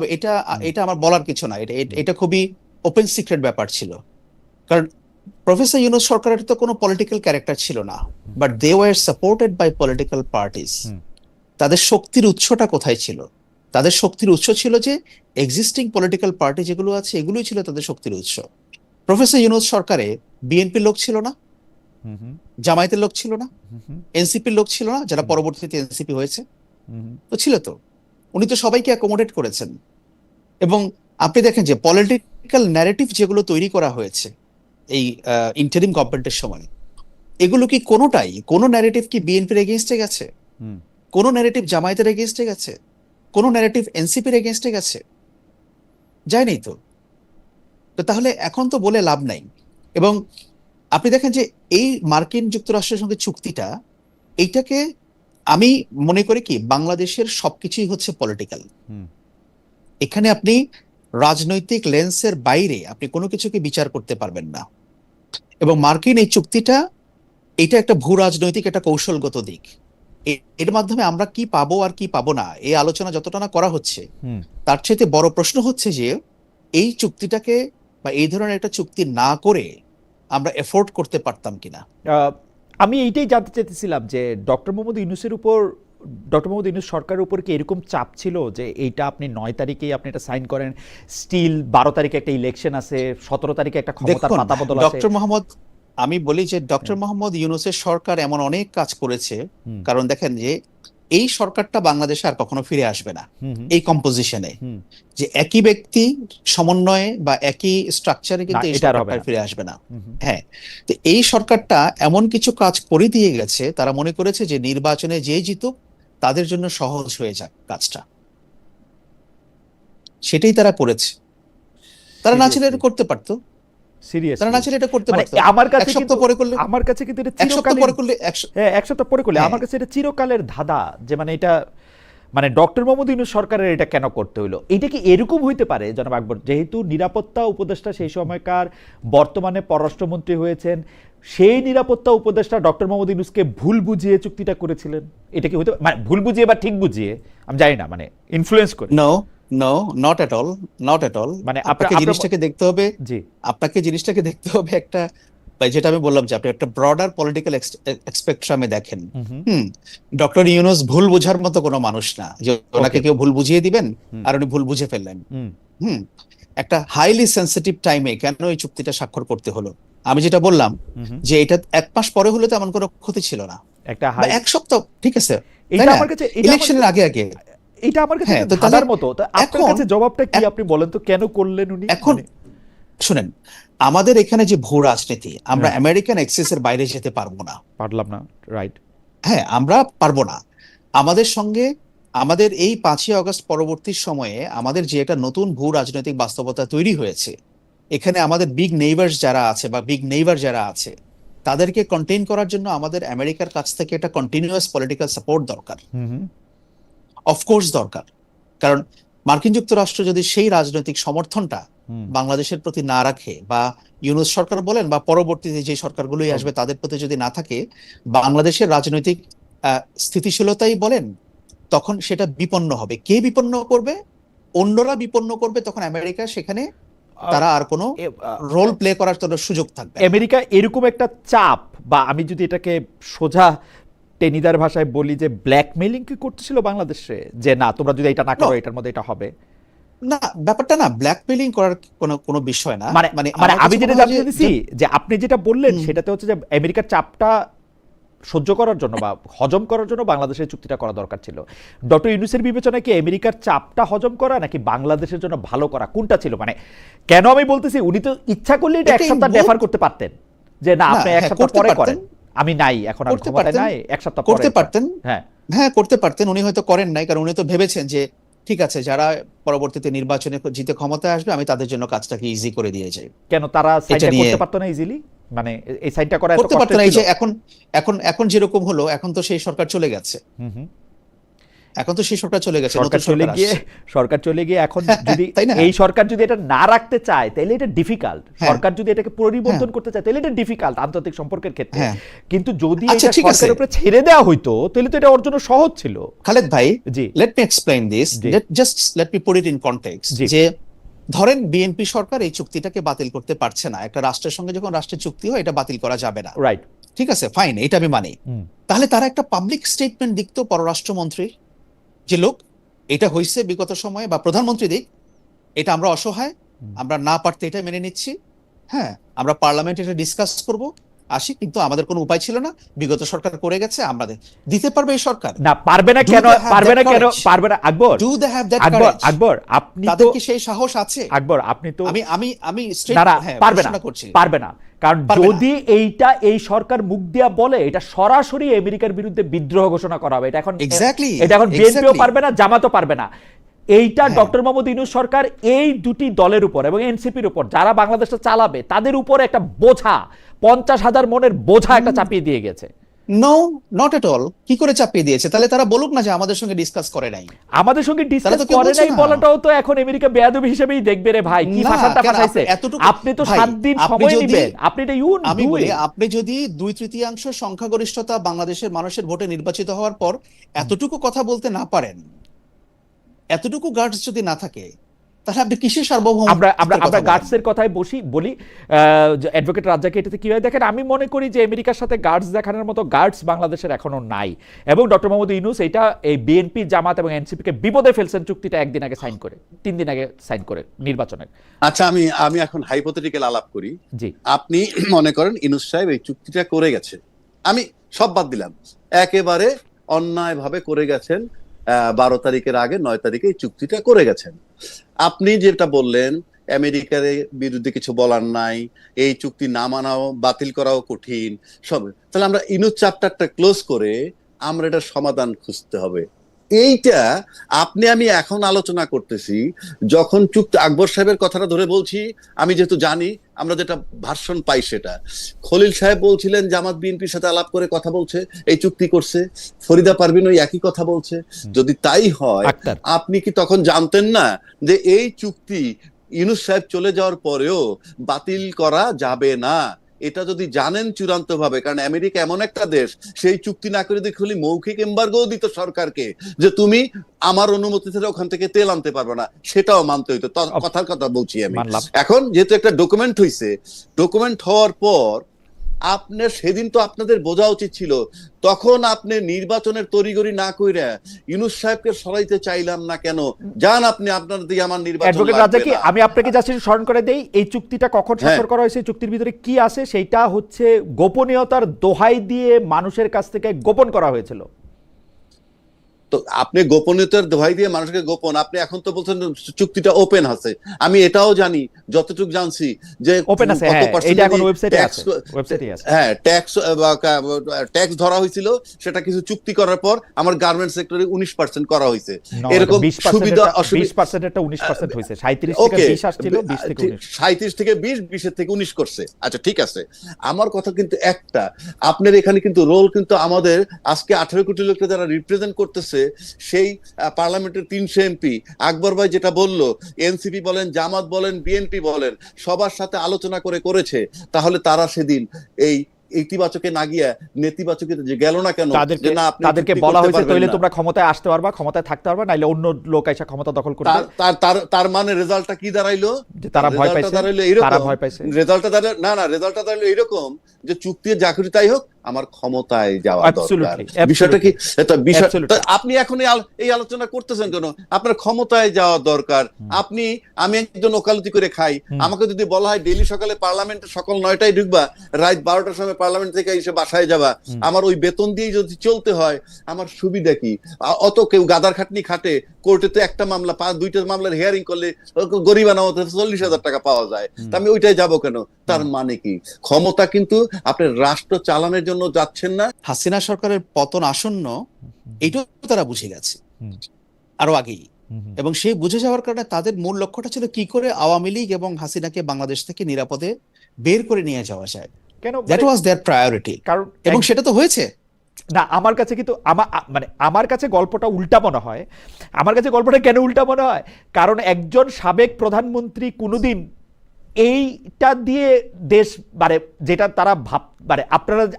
এটা আমার বলার কিছু না, এটা খুবই ওপেন সিক্রেট ব্যাপার ছিল। কারণ প্রফেসর ইউনূস সরকারের তো কোনো পলিটিক্যাল ক্যারেক্টার ছিল না, but they were supported by political parties. তাদের শক্তির উৎসটা কোথায় ছিল? তাদের শক্তির উৎস ছিল যে এক্সিস্টিং পলিটিক্যাল পার্টি যেগুলো আছে, এগুলোই ছিল তাদের শক্তির উৎস। প্রফেসর ইউনূস সরকারে বিএনপির লোক ছিল না, জামায়াতের লোক ছিল না, এনসিপির লোক ছিল না, যারা পরবর্তীতে এনসিপি হয়েছে, তো ছিল তো। উনি তো সবাইকে অ্যাকোমোডেট করেছেন। এবং আপনি দেখেন যে পলিটিক্যাল ন্যারেটিভ যেগুলো তৈরি করা হয়েছে এই ইন্টারিম গভর্নমেন্টের সময়, এগুলো কি কোনো ন্যারেটিভ কি বিএনপির এগেইনস্টে গেছে? হুম। কোন ন্যারেটিভ জামায়াতের এগেনস্টে গেছে? কোন ন্যারেটিভ এনসিপির এগেনস্টে গেছে? যায়নি তো। তো তাহলে এখন তো বলে লাভ নাই। এবং আপনি দেখেন যে এই মার্কিন যুক্তরাষ্ট্রের সঙ্গে চুক্তিটা, এইটাকে আমি মনে করি কি বাংলাদেশের সবকিছুই হচ্ছে পলিটিক্যাল। হুম। এখানে আপনি রাজনৈতিক লেন্সের বাইরে আপনি কোনো কিছুকে বিচার করতে পারবেন না। এবং মার্কিন এই চুক্তিটা, এটা একটা ভূ রাজনৈতিক একটা কৌশলগত দিক। এর মাধ্যমে আমরা কি পাবো আর কি পাবো না এই আলোচনা যতটা না করা হচ্ছে, হুম। তার চাইতে বড় প্রশ্ন হচ্ছে যে এই চুক্তিটাকে বা এই ধরনের একটা চুক্তি না করে আমরা এফোর্ড করতে পারতাম কিনা। আমি এইটাই জানতে চাইতেছিলাম যে ডক্টর মোহাম্মদ ইউনূসের উপর, ডক্টর মোহাম্মদ ইউনূস সরকারের উপর কি এরকম চাপ ছিল যে এইটা আপনি 9 তারিখেই আপনি এটা সাইন করেন, স্টিল 12 তারিখে একটা ইলেকশন আছে, 17 তারিখে একটা ক্ষমতার দেখুন পাতা বদল আছে। ডক্টর মোহাম্মদ, আমি বলি যে ডক্টর মোহাম্মদ ইউনূসের সরকার এমন অনেক কাজ করেছে, হুম। কারণ দেখেন যে এই সরকারটা বাংলাদেশে আর কখনো ফিরে আসবে না হুম। হুম। এই কম্পোজিশনে, হুম। যে একই ব্যক্তি সমন্বয়ে বা একই স্ট্রাকচারে কিন্তু না, এই এটা আর হবে সরকারটা না। ফিরে আসবে না। হুম। হুম। হ্যাঁ, তো এই সরকারটা এমন কিছু কাজ করে দিয়ে গেছে, তারা মনে করেছে যে নির্বাচনে যে জিতুক তাদের জন্য সহজ হয়ে যাক কাজটা, সেটাই তারা করেছে। তারা না চাইলে এটা করতে পারতো, তারা না সিরিয়াসলি চাইলে এটা করতে মানে পারতো। আমার কাছে এক সপ্তাহ কিন্তু, পরে করলে, আমার কাছে কিন্তু এটা এক সপ্তাহ চিরকালীন, পরে করলে, হ্যাঁ এক সপ্তাহ পরে করলে হ্যাঁ। আমার কাছে এটা চিরকালের ধাঁধা যে মানে এটা মানে ডক্টর মোহাম্মদ ইউনূস সরকারের এটা কেন করতে হইলো। এটা কি এরকম হইতে পারে জনাব আকবর, যেহেতু নিরাপত্তা উপদেষ্টা সেই সময়কার বর্তমানে পররাষ্ট্রমন্ত্রী হয়েছেন, সেই নিরাপত্তা উপদেষ্টা ডক্টর মোহাম্মদ ইউনূসকে ভুল বুঝিয়ে চুক্তিটা করেছিলেন? এটা কি হইতে মানে ভুল বুঝিয়ে বা ঠিক বুঝিয়ে আমি জানি না, মানে ইনফ্লুয়েন্স করে? No, no, not at all, not at all. মানে আপনাকে জিনিসটাকে দেখতে হবে, জি আপনাকে জিনিসটাকে দেখতে হবে একটা, যেটা আমি বললাম যে আপনি একটা ব্রডার পলিটিক্যাল স্পেকট্রামে দেখেন। হুম, ডক্টর ইউনূস ভুল বোঝার মতো কোনো মানুষ না যে ওনাকে কেউ ভুল বুঝিয়ে দিবেন আর উনি ভুল বুঝে ফেললেন। হুম, একটা হাইলি সেন্সিটিভ টাইমে কেন এই চুক্তিটা স্বাক্ষর করতে হলো? আমি যেটা বললাম যে এটা 1 মাস পরে হলে তো এমন কোনো ক্ষতি ছিল না, একটা বা 1 সপ্তাহ, ঠিক আছে, এটা আমার কাছে, ইলেকশনের আগে আগে। এটা আমার কাছে হ্যাঁ, একটা তো তাহলে ধাঁধার মতো। তো আপনার এখন, কাছে জবাবটা কি আপনি বলেন তো, কেন করলেন উনি? এখন শুনেন, আমাদের এখানে যে ভূ রাজনীতি, আমরা হ্যাঁ। আমেরিকান এক্সেসের বাইরে যেতে পারবো না। পারলাম না, রাইট। হ্যাঁ, আমরা পারবো না। আমাদের সঙ্গে আমাদের এই 5ই আগস্ট পরবর্তী সময়ে আমাদের যে একটা নতুন ভূ রাজনৈতিক বাস্তবতা তৈরি হয়েছে, এখানে আমাদের বিগ নেইবার্স যারা আছে বা বিগ নেইবার যারা আছে, তাদেরকে কন্টেইন করার জন্য আমাদের আমেরিকার কাছ থেকে একটা কন্টিনিউয়াস পলিটিক্যাল সাপোর্ট দরকার, অফকোর্স দরকার। কারণ মার্কিন যুক্তরাষ্ট্র যদি সেই রাজনৈতিক সমর্থনটা বাংলাদেশের প্রতি না রাখে, বা ইউনূস সরকার বলেন বা পরবর্তীতে যে সরকারগুলোই আসবে তাদের প্রতি যদি না থাকে, বাংলাদেশের রাজনৈতিক স্থিতিশীলতাই বলেন, তখন সেটা বিপন্ন হবে। কে বিপন্ন করবে? অন্যরা বিপন্ন করবে। তখন আমেরিকা সেখানে তারা আর কোনো রোল প্লে করার জন্য সুযোগ থাকবে না। আমেরিকা এরকম একটা চাপ, বা আমি যদি এটাকে সোজা টেনিদার ভাষায় বলি যে ব্ল্যাকমেইলিং কি করতেছিল বাংলাদেশে, যে না তোমরা যদি এটা না করো এটার মধ্যে এটা হবে? না, ব্যাপারটা না ব্ল্যাকমেইলিং করার কোনো বিষয় না। মানে মানে আমি যেটা জানতে চাইছি যে আপনি যেটা বললেন সেটাতে হচ্ছে যে আমেরিকার চাপটা সহ্য করার জন্য বা হজম করার জন্য বাংলাদেশের চুক্তিটা করা দরকার ছিল। ডক্টর ইউনূসের বিবেচনায় কি আমেরিকার চাপটা হজম করা নাকি বাংলাদেশের জন্য ভালো করা, কোনটা ছিল? মানে কেন আমি বলতেছি, উনি তো ইচ্ছা করলে এটা 1 সপ্তাহ ডেফার করতে পারতেন, যে না আপনি 1 সপ্তাহ পরে করেন, আমি নাই এখন, আর ক্ষমতায় নাই, 1 সপ্তাহ পরে করতে পারতেন। হ্যাঁ হ্যাঁ, করতে পারতেন। উনি হয়তো করেন নাই, কারণ উনি তো ভেবেছেন যে ঠিক আছে, যারা পরবর্তীতে নির্বাচনে জিতে ক্ষমতায় আসবে আমি তাদের জন্য কাজটাকে ইজি করে দিয়ে যাই। কেন তারা সাইনটা করতে পারতো না ইজিলি? মানে এই সাইনটা করা এত করতে পারতো না। এই কষ্ট যে এখন এখন এখন যেরকম হলো, এখন তো সেই সরকার চলে গেছে, এখন তো সেই সরকার চলে গেছে, সরকার নতুন চলে সরকার গিয়ে, আসছে। সরকার চলে গিয়ে এখন যদি তাই না? এই সরকার যদি এটা না রাখতে চায় তাহলে এটা ডিফিকাল্ট। হ্যাঁ। সরকার যদি এটাকে পরিবর্তন করতে চায় তাহলে এটা ডিফিকাল্ট আন্তর্জাতিক সম্পর্কের ক্ষেত্রে। হ্যাঁ। কিন্তু যদি আচ্ছা, এটা ঠিক আছে। সরকারের উপরে ছেড়ে দেওয়া হইতো তাহলে তো এটা ওর জন্য সহজ ছিল। খালেদ ভাই, জি লেট মি এক্সপ্লেইন দিস, জি। Just let me put it in context. জি। যে ধরেন বিএনপি সরকার এই চুক্তিটাকে বাতিল করতে পারছে না, একটা রাষ্ট্রের সঙ্গে যখন রাষ্ট্রের চুক্তি হয় এটা বাতিল করা যাবে না, রাইট। ঠিক আছে, ফাইন, এটা আমি মানি। তাহলে তারা একটা পাবলিক স্টেটমেন্ট দিত পররাষ্ট্রমন্ত্রী, যে লোক এটা হয়েছে বিগত সময়ে, বা প্রধানমন্ত্রী দিক, এটা আমরা অসহায়, আমরা না পারতে এটা মেনে নিচ্ছি, হ্যাঁ আমরা পার্লামেন্টে এটা ডিসকাস করব, আসি, কিন্তু আমাদের কোনো উপায় ছিল না, বিগত সরকার করে গেছে, আমরা দিতে পারবে এই সরকার? না পারবে না Do কেন, they have পারবে that না কেন, courage? পারবে না Akbar, do they have that Akbar, courage? Akbar আপনি তাদের তো, কি সেই সাহস আছে? আকবর আপনি তো, আমি আমি আমি স্ট্রেট না না পারবে না, প্রশ্ন করছি। পারবে না, কারণ পারবে না। যদি এইটা এই সরকার মুখ দিয়া বলে এটা সরাসরি আমেরিকার বিরুদ্ধে বিদ্রোহ ঘোষণা করা হবে। এটা এখন Exactly, এটা এখন বিএনপিও exactly. পারবে না, জামাতও পারবে না। এইটা হ্যাঁ। ডক্টর মোহাম্মদ ইউনূস সরকার এই দুটি দলের উপর এবং এনসিপির উপর যারা বাংলাদেশটা চালাবে তাদের উপর একটা বোঝা, 50,000 মনের বোঝা একটা চাপিয়ে দিয়ে গেছে। No, not at all. কি করে চাপিয়ে দিয়েছে? তাহলে তারা বলুক না যে আমাদের সঙ্গে ডিসকাস করে নাই। আমাদের সঙ্গে ডিসকাস তাহলে তো কেউ করে বলছে নাই না। বলাটাও তো এখন আমেরিকা বেয়াদবি হিসেবেই দেখবে রে ভাই, কি না, ভাষাটা কেন ফাঁসাইছে। এতটুকু- আপনি তো ভাই, 7 দিন আপনি সময় যদি- নেবেন, আপনি এটা ইউন আমি বলি, আপনি যদি 2/3 সংখ্যাগরিষ্ঠতা বাংলাদেশের মানুষের ভোটে নির্বাচিত হওয়ার পর এতটুকু কথা বলতে না পারেন, এতটুকু গার্ডস যদি না থাকে, তাহলে আপনি কিসের সার্বভৌম? আমরা আমরা আমরা গার্ডসের কথায় বলি অ্যাডভোকেট রাজ্জাকে এটাতে কিভাবে দেখেন। আমি মনে করি যে আমেরিকার সাথে গার্ডস দেখানোর মতো গার্ডস বাংলাদেশের এখনো নাই, এবং ডক্টর মোহাম্মদ ইউনূস এটা এই বিএনপি, জামাত এবং এনসিপি কে বিপদে ফেলছেন চুক্তিটা 1 দিন আগে সাইন করে, 3 দিন আগে সাইন করে নির্বাচনের। আচ্ছা, আমি এখন হাইপোথেটিক্যাল আলাপ করি। জি, আপনি মনে করেন ইউনূস সাহেব এই চুক্তিটা করে গেছে, আমি সব বাদ দিলাম, একেবারে অন্যায়ভাবে করে গেছেন, 12 তারিখের আগে 9 তারিখে এই চুক্তিটা করে গেছেন। আপনি যেটা বললেন আমেরিকার বিরুদ্ধে কিছু বলার নাই, এই চুক্তি না মানাও, বাতিল করাও কঠিন, সব, তাহলে আমরা ইউনূস চ্যাপ্টারটা ক্লোজ করে আমরা এটা সমাধান খুঁজতে হবে। এইটা আমি এখন আলোচনা করতেছি, যখন চুক্তি আকবর সাহেবের কথাটা ধরে বলছি, আমি যেহেতু জানি, আমরা যেটা ভার্সন পাই সেটা, খলিল সাহেব বলছিলেন জামাত বিএনপির সাথে আলাপ করে কথা বলছে, এই চুক্তি করছে, ফরিদা পারভিন ওই একই কথা বলছে। যদি তাই হয়, আক্তার। আপনি কি তখন জানতেন না যে এই চুক্তি ইউনূস সাহেব চলে যাওয়ার পরেও বাতিল করা যাবে না? এটা যদি জানেন চূড়ান্ত ভাবে, কারণ আমেরিকা এমন একটা দেশ, সেই চুক্তি না করে দিয়ে খালি মৌখিক এম্বার্গো দিত সরকারকে, যে তুমি আমার অনুমতি ছাড়া ওখান থেকে তেল আনতে পারবে না, সেটাও মানতে হইতো। কথার কথা বলছি আমি। মানলাম। এখন যেহেতু একটা ডকুমেন্ট হইছে, ডকুমেন্ট হওয়ার পর আপনার সেদিন তো আপনাদের বোঝা উচিত ছিল, তখন আপনি নির্বাচনের তড়িঘড়ি না কইরা ইউনূস সাহেবকে সরাইতে চাইলাম না কেন? যান আপনি, আপনার দিয়ে আমার নির্বাচন অ্যাডভোকেট লাগবে রাজ্জাকি, না। আমি আপনাকে জাস্ট স্মরণ করে দেই এই চুক্তিটা কখন স্বাক্ষর করা হয়েছে, চুক্তির ভিতরে কি আছে, সেইটা হচ্ছে গোপনীয়তার দোহাই দিয়ে মানুষের কাছ থেকে গোপন করা হয়েছিল। তো আপনি গোপনীয়তার দোহাই দিয়ে মানুষকে গোপন, আপনি এখন তো বলছেন চুক্তিটা ওপেন আছে। আমি এটাও জানি, যতটুকু জানছি যে ওপেন আছে, হ্যাঁ, এটা এখন ওয়েবসাইটে আছে, ওয়েবসাইটে আছে। হ্যাঁ, ট্যাক্স ধরা হয়েছিল, সেটা কিছু চুক্তি করার পর আমার গার্মেন্টস সেক্টরে 19% করা হয়েছে। এরকম সুবিধা অসুবিধা 20% একটা 19% হয়েছে, 37 থেকে 20 আসছিল, 20 থেকে 19। 37 থেকে 20, 20 থেকে 19 করছে। আচ্ছা ঠিক আছে, আমার কথা কিন্তু একটা, আপনার এখানে কিন্তু রোল কিন্তু আমাদের আজকে 18 কোটি লোককে যারা রিপ্রেজেন্ট করতেছে, সেই পার্লামেন্টের 300 এমপি, আকবর ভাই যেটা বললো, এনসিপি বলেন, জামাত বলেন, বিএনপি বলেন, সবার সাথে আলোচনা করে করেছে। তাহলে তারা সেদিন এই ইতিবাচকে না গিয়া নেতিবাচকে যে গেল না কেন? তাদেরকে বলা হয়েছে তাহলে তোমরা ক্ষমতায় আসতে পারবা, ক্ষমতায় থাকতে পারবা, নাইলে অন্য লোক এসে ক্ষমতা দখল করবে। তার মানে রেজাল্টটা কি দাঁড়াইলো? তারা ভয় পাইছে, তারা ভয় পাইছে। রেজাল্টটা দাঁড়ালো রেজাল্টটা দাঁড়ালো এরকম যে চুক্তি যা খুশি তাই হোক, আমার ক্ষমতায় যাওয়া দরকার। বিষয়টা কি? আপনি এখন এই আলোচনা করতেছেন কেন? আপনার ক্ষমতায় যাওয়া দরকার। আমি একজন ওকালতি করে খাই, আমাকে যদি বলা হয় ডেইলি সকালে পার্লামেন্টে সকাল 9টায় ঢুকবা, রাত 12টার সময় পার্লামেন্ট থেকে এসে বাসায় যাবা, আমার ওই বেতন দিয়েই যদি চলতে হয়, আমার সুবিধা কি? অত কেউ গাদার খাটনি খাটে, কোর্টে তো একটা মামলা 2টা মামলার হিয়ারিং করলে গরিবানা মতো 40,000 টাকা পাওয়া যায়, তা আমি ওইটাই যাবো কেন? তার মানে কি? ক্ষমতা কিন্তু আপনি রাষ্ট্র চালানোর জন্য যাচ্ছেন না। হাসিনা সরকারের পতন আসন্ন, এইটাও তারা বুঝে গেছে আরো আগেই, এবং সেই বুঝে যাওয়ার কারণে তাদের মূল লক্ষ্যটা ছিল কি করে আওয়ামী লীগ এবং হাসিনাকে বাংলাদেশ থেকে নিরাপদে বের করে নিয়ে যাওয়া যায়। কেন? দ্যাট ওয়াজ देयर প্রায়োরিটি, কারণ এবং সেটা তো হয়েছে না। আমার কাছে কিন্তু আমার কাছে গল্পটা উল্টা মনে হয়। আমার কাছে গল্পটা কেন উল্টা মনে হয়? কারণ একজন সাবেক প্রধানমন্ত্রী কোনোদিন এইটা দিয়ে দেশ, মানে যেটা তারা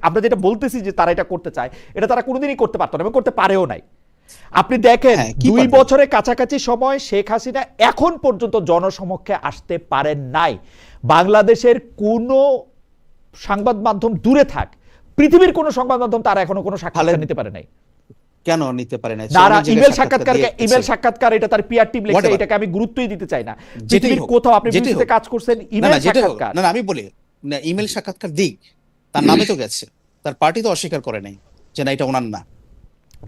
আমরা যেটা বলতেছি যে তারা এটা করতে চায়, এটা তারা কোনোদিনই করতে পারতো না এবং করতে পারেও নাই। আপনি দেখেন 2 বছরের কাছাকাছি সময় শেখ হাসিনা এখন পর্যন্ত জনসমক্ষে আসতে পারেন নাই। বাংলাদেশের কোনো সংবাদ মাধ্যম দূরে থাক, পৃথিবীর কোনো সংবাদ মাধ্যম তারা এখনো কোনো সাক্ষাৎকার নিতে পারে নাই। কেন নিতে পারে না? ইমেল সাক্ষাৎকার এটা তার পিআর টিম লেখে, এটাকে আমি গুরুত্বই দিতে চাই না। পৃথিবীর কোথাও আপনি বিদেশে কাজ করছেন, ইমেল সাক্ষাৎকার না, আমি বলি না, ইমেল সাক্ষাৎকার দিক, তার নামে তো গেছে, তার পার্টি তো অস্বীকার করে নাই যে না এটা ওনার না।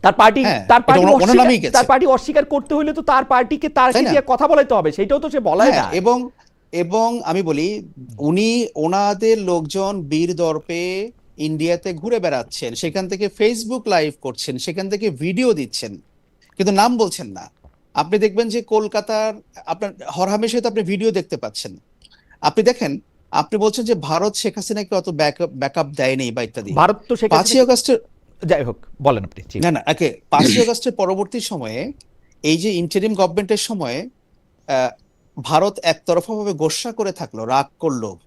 তার পার্টি হ্যাঁ, তার এটা পার্টি ওনার নামেই গেছে। তার পার্টি অস্বীকার করতে হইলে তো তার পার্টিকে তারকে তাই না? দিয়ে কথা বলাইতে হবে, সেটাও তো সে বলাই হ্যাঁ, না। এবং এবং আমি বলি, উনি ওনাদের লোকজন বীর দর্পে ইন্ডিয়াতে ঘুরে বেড়াচ্ছেন, সেখান থেকে ফেসবুক লাইভ করছেন, সেখান থেকে ভিডিও দিচ্ছেন, কিন্তু নাম বলছেন না। আপনি দেখবেন যে কলকাতার আপনার হরহামেশাই তো আপনি ভিডিও দেখতে পাচ্ছেন। আপনি দেখেন, আপনি বলছেন যে ভারত শেখ হাসিনাকে অত ব্যাকআপ দেয়নি বা ইত্যাদি। ভারত তো শেখ 5ই হাসিনা, আগস্টের যাই হোক বলেন আপনি। জি। না না একে 5ই আগস্টের পরবর্তী সময়ে এই যে ইন্টারিম গভর্নমেন্টের সময়ে আহ, ভারত একতরফাভাবে গোস্বা করে থাকলো, রাগ করলো।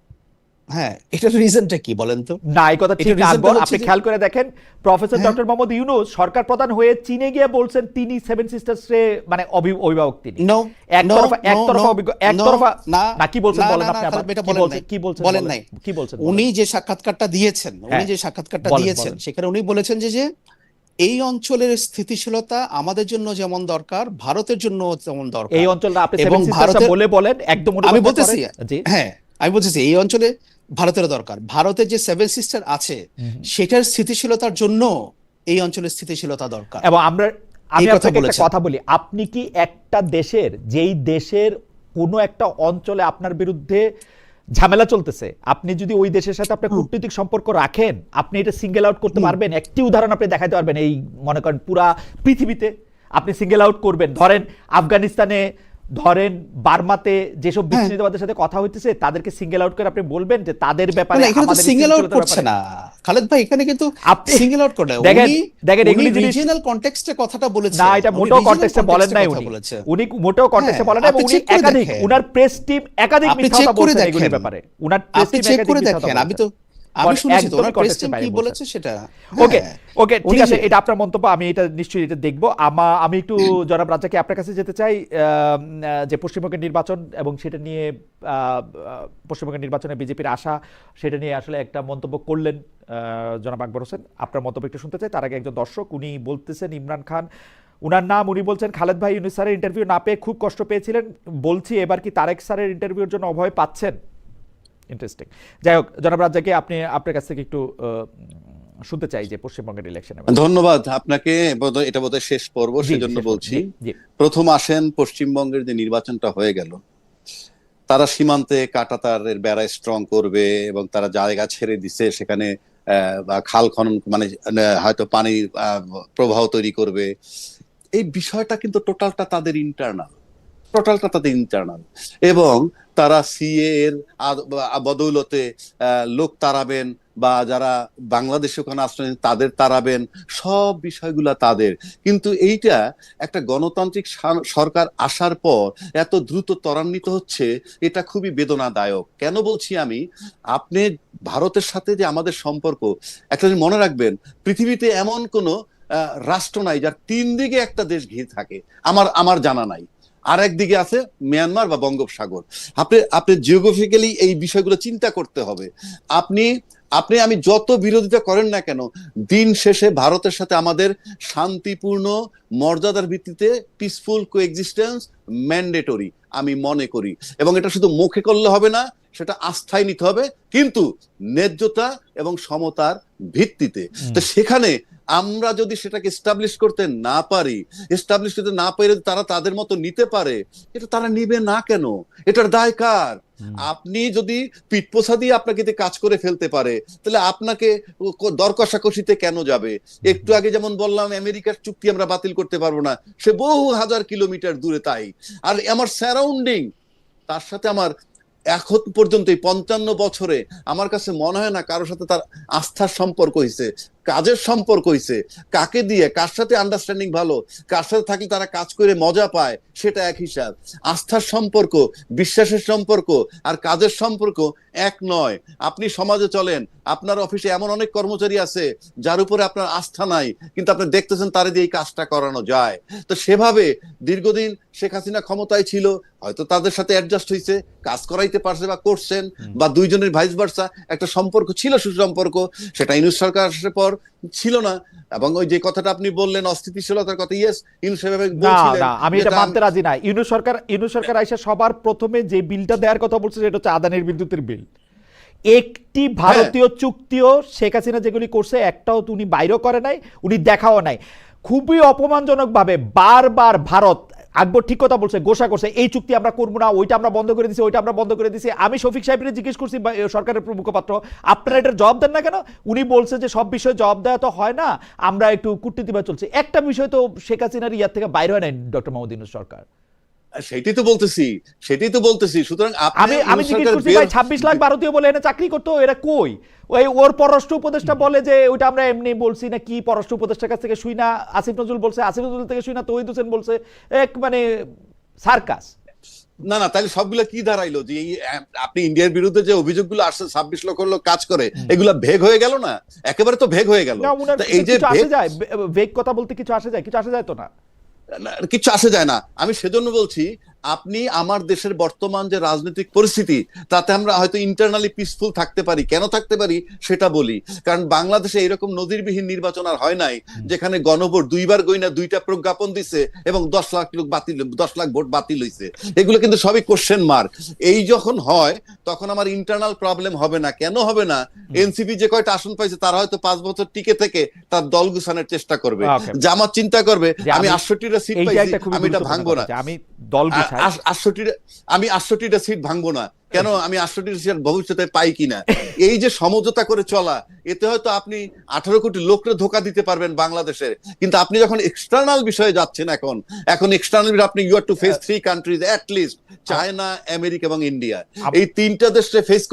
হ্যাঁ, এটার রিজনটা কি বলেন তো? না, এই কথা ঠিক এটার না reasonটা আকবর। হচ্ছে আপনি যে- খেয়াল করে দেখেন, প্রফেসর হ্যাঁ। ডক্টর মোহাম্মদ ইউনূস সরকার প্রধান হয়ে চীনে গিয়ে বলছেন তিনি সেভেন সিস্টার্স রে মানে অভিভাবক তিনি। No, একতরফা no, একতরফা no, একতরফা না, না, কি বলছেন না, বলেন না, আপনি না, আবার এটা কি বলেন বলছেন নাই। কি বলছেন বলেন নাই। কি বলছেন উনি যে সাক্ষাৎকারটা দিয়েছেন, উনি হ্যাঁ। যে সাক্ষাৎকারটা বলেন, দিয়েছেন, বলেন। সেখানে উনি বলেছেন যে এই অঞ্চলের স্থিতিশীলতা আমাদের জন্য যেমন দরকার, ভারতের জন্য তেমন দরকার। এই অঞ্চলটা আপনি এবং সেভেন সিস্টার্স বলে বলেন একদম আমি অনুবাদ বলতেছি, করেন। জি। হ্যাঁ আমি বলতেছি এই অঞ্চলে ভারতের দরকার। ভারতের যে সেভেন সিস্টার আছে সেটার স্থিতিশীলতার জন্য এই অঞ্চলের স্থিতিশীলতা দরকার। এবং আমি এই কথা আপনাকে একটা বলেছেন। কথা বলি, আপনি কি একটা দেশের, যেই দেশের কোনো একটা অঞ্চলে আপনার বিরুদ্ধে ঝামেলা চলতেছে, আপনি যদি ওই দেশের সাথে আপনার কূটনৈতিক সম্পর্ক রাখেন, আপনি এটা সিঙ্গেল আউট করতে পারবেন? একটি উদাহরণ আপনি দেখাতে পারবেন এই মনে করেন পুরা পৃথিবীতে আপনি সিঙ্গেল আউট করবেন? ধরেন আফগানিস্তানে, ধরেন বার্মাতে যেসব বিচ্ছিন্নতাবাদের সাথে কথা হইতেছে, তাদেরকে সিঙ্গেল আউট করে আপনি বলবেন যে তাদের ব্যাপারে না, এখানে তো আমাদের সিঙ্গেল আউট স্থিতিশীলতার করছে ব্যাপারে- না খালেদ ভাই, এখানে কিন্তু আপনি- সিঙ্গেল আউট করে না। দেখেন, দেখেন, উনি এগুলি জিনিস- রিজিওনাল কনটেক্সটে কথাটা বলেছেন। না, এটা উনি মোটেও regional কন্টেক্সটে বলেন context-এ নাই কথা উনি। বলেছেন। উনি মোটেও কন্টেক্সটে হ্যাঁ, বলেন নাই, এবং আপনি উনি check করে একাধিক, দেখেন। উনার প্রেস টিম একাধিক আপনি মিথ্যা চেক কথা করে বলছেন এগুলির দেখেন। ব্যাপারে। উনার প্রেস আপনি টিম চেক একাধিক করে মিথ্যা দেখেন। কথা আমি বলছেন। তো আমি শুনেছি তো একদমই ওনার প্রেস context-এর টিম বাইরে কি বলছেন। বলেছে সেটা। ওকে, হ্যাঁ। ওকে, ঠিক উনি আছে, যে- এটা আপনার মন্তব্য, আমি এটা নিশ্চয়ই এটা দেখবো। আমি একটু জনাব রাজ্জাককে আপনার কাছে যেতে চাই, যে পশ্চিমবঙ্গের নির্বাচন এবং সেটা নিয়ে পশ্চিমবঙ্গের নির্বাচনে বিজেপির আশা, সেটা নিয়ে আসলে একটা মন্তব্য করলেন জনাব আকবর হোসেন। আপনার মন্তব্য একটু শুনতে চাই। তার আগে একজন দর্শক, উনি বলতেছেন ইমরান খান উনার নাম, উনি বলছেন খালেদ ভাই ইউনূস স্যারের ইন্টারভিউ না পেয়ে খুব কষ্ট পেয়েছিলেন, বলছি এবার কি তারেক স্যারের ইন্টারভিউর জন্য অভয় পাচ্ছেন? ইন্টারেস্টিং। যাই হোক, জনাব রাজ্জাককে আপনার কাছ থেকে একটু শুনতে চাই যে পশ্চিমবঙ্গের ইলেকশনে। ধন্যবাদ আপনাকে। এটা বোধহয় শেষ পর্ব, সেজন্য বলছি। প্রথম আসেন, পশ্চিমবঙ্গের যে নির্বাচনটা হয়ে গেল, তারা সীমান্তে কাঁটাতারের বেড়া স্ট্রং করবে এবং তারা জায়গা ছেড়ে দিছে সেখানে খাল খনন, মানে হয়তো পানি প্রবাহ তৈরি করবে। এই বিষয়টা কিন্তু টোটালটা তাদের ইন্টারনাল, এবং তারা সিএ এর বদৌলতে লোক তাড়াবেন, বা যারা বাংলাদেশে ওখানে আশ্রয় নেন তাদের তাড়াবেন, সব বিষয়গুলা তাদের। কিন্তু এইটা একটা গণতান্ত্রিক সরকার আসার পর এত দ্রুত ত্বরান্বিত হচ্ছে, এটা খুবই বেদনাদায়ক। কেন বলছি আমি, আপনি ভারতের সাথে যে আমাদের সম্পর্ক, একটা জিনিস মনে রাখবেন, পৃথিবীতে এমন কোনো রাষ্ট্র নাই যার 3 দিকে একটা দেশ ঘিরে থাকে, আমার জানা নাই। আর একদিকে আছে মিয়ানমার বা বঙ্গোপসাগর। আপনি জিওগ্রাফিক্যালি এই বিষয়গুলো চিন্তা করতে হবে। আমি যত বিরোধিতা করেন না কেন, দিন শেষে ভারতের সাথে আমাদের শান্তিপূর্ণ মর্যাদার ভিত্তিতে পিসফুল কোএক্সিস্টেন্স ম্যান্ডেটরি আমি মনে করি। এবং এটা শুধু মুখে করলে হবে না, সেটা আস্থায় নিতে হবে, কিন্তু ন্যায্যতা এবং সমতার ভিত্তিতে। তো সেখানে আমরা যদি সেটাকে এস্টাবলিশ করতে না পারি, তারা তাদের মতো নিতে পারে, এটা তারা নিবে না কেন? এটার দায় কার? আপনি যদি পিঠপোছা দিয়ে আপনাকে কাজ করে ফেলতে পারে, তাহলে আপনাকে দর কষাকষিতে কেন যাবে? একটু আগে যেমন বললাম, আমেরিকার চুক্তি আমরা বাতিল করতে পারবো না, সে বহু হাজার কিলোমিটার দূরে। তাই আর আমার সারাউন্ডিং, তার সাথে আমার এখন পর্যন্ত এই 55 বছরে আমার কাছে মনে হয় না কারোর সাথে তার আস্থার সম্পর্ক হয়েছে, কাজের সম্পর্ক হয়েছে। কাকে দিয়ে, কার সাথে আন্ডারস্ট্যান্ডিং ভালো, কার সাথে থাকলে তারা কাজ করে মজা পায়, সেটা এক হিসাব। আস্থার সম্পর্ক, বিশ্বাসের সম্পর্ক আর কাজের সম্পর্ক এক নয়। আপনি সমাজে চলেন, আপনার অফিসে এমন অনেক কর্মচারী আছে যার উপরে আপনার আস্থা নাই, কিন্তু আপনি দেখতেছেন তারে দিয়ে এই কাজটা করানো যায়। তো সেভাবে দীর্ঘদিন শেখ হাসিনা ক্ষমতায় ছিল, হয়তো তাদের সাথে অ্যাডজাস্ট হয়েছে, কাজ করাইতে পারছে বা করছেন, বা দুইজনের ভাইস ভার্সা একটা সম্পর্ক ছিল, সুসম্পর্ক। সেটা ইউনূস সরকার আসার পর ছিল না। এবং ওই যে কথাটা আপনি বললেন অস্থিতিশীলতার কথা, ইয়েস, ইউনূস সাহেব বলছিলেন, না, আমি এটা মানতে রাজি না। ইউনূস সরকার আইসা সবার প্রথমে যে বিলটা দেওয়ার কথা বলছে সেটা হচ্ছে আদানির বিদ্যুতের বিল। একটি ভারতীয় চুক্তিও শেখ হাসিনা যেগুলি করছে একটাও তো উনি বাইরেও করে নাই, উনি দেখাও নাই। খুবই অপমানজনকভাবে বারবার ভারত, আকবর ঠিক কথা বলছে, গোসা করছে এই চুক্তি আমরা করবো না, ওইটা আমরা বন্ধ করে দিছি, ওইটা আমরা বন্ধ করে দিছি। আমি শফিক সাহেবের জিজ্ঞেস করছি সরকারের মুখপাত্র, আপনারা এটার জবাব দেন না কেন? উনি বলছে যে সব বিষয়ে জবাব দেওয়া তো হয় না, আমরা একটু কূটনীতিবাদ চলছে। একটা বিষয় তো শেখ হাসিনার ইয়ার থেকে বাইরে হয় নাই ডক্টর মোহাম্মদ ইউনূস সরকার। সেটাই তো বলতেছি। সুতরাং আমি জিজ্ঞেস করছি ভাই 26 লাখ ভারতীয় বলে এনে চাকরি করতো, এরা কই? ওই ওর পররাষ্ট্র উপদেষ্টা বলে যে ওইটা আমরা এমনি বলছি, না কি পররাষ্ট্র উপদেষ্টার কাছ থেকে শুই না, আসিফ নজরুল বলছে, আসিফ নজরুল থেকে শুই না তৌহিদ হোসেন বলছে, এক মানে সার্কাস। না, তাহলে সবগুলা কি দাঁড়াইলো? যে আপনি ইন্ডিয়ার বিরুদ্ধে যে অভিযোগগুলো আসছে 26 লক্ষ লোক কাজ করে, এগুলা ভেগ হয়ে গেল না? একেবারে তো ভেগ হয়ে গেল। এই যে আসে যায় ভেগ কথা বলতে কিছু আসে যায়, কিছু আসে যায় তো না, কিছু আসে যায় না। আমি সেজন্য বলছি, আপনি আমার দেশের বর্তমান যে রাজনৈতিক পরিস্থিতি, তাতে আমরা হয়তো ইন্টারনালি পিসফুল থাকতে পারি। কেন থাকতে পারি সেটা বলি। কারণ বাংলাদেশে এরকম নজিরবিহীন নির্বাচন আর হয় নাই, যেখানে গণভোট দুইবার গইনা দুইটা প্রজ্ঞাপন দিছে এবং 10 লাখ লোক বাতিল, 10 লাখ ভোট বাতিল হইছে। এগুলো কিন্তু সবই কোশ্চেন মার্ক। এই যখন হয় তখন আমার ইন্টারনাল প্রবলেম হবে না। কেন হবে না? এনসিপি যে কয়টা আসন পাইছে তারা হয়তো 5 বছর টিকে থেকে তার দল গুছানোর চেষ্টা করবে। জামাত চিন্তা করবে আমি 68টা সিট পাইছি, আমি এটা ভাঙবো না, আমি দল আমি 68টা সিট ভাঙবো না। কেন? আমি 68টা সিট ভবিষ্যতে পাই কিনা। এই যে সমঝোতা করে চলা, এতে হয়তো আপনি 18 কোটি লোককে ধোকা দিতে পারবেন বাংলাদেশের। কিন্তু আপনি যখন এক্সটার্নাল বিষয়ে যাচ্ছেন, এখন এক্সটার্নাল আপনি you are to face 3 countries at least, China, America এবং ইন্ডিয়া। এই 3টা দেশে ফেস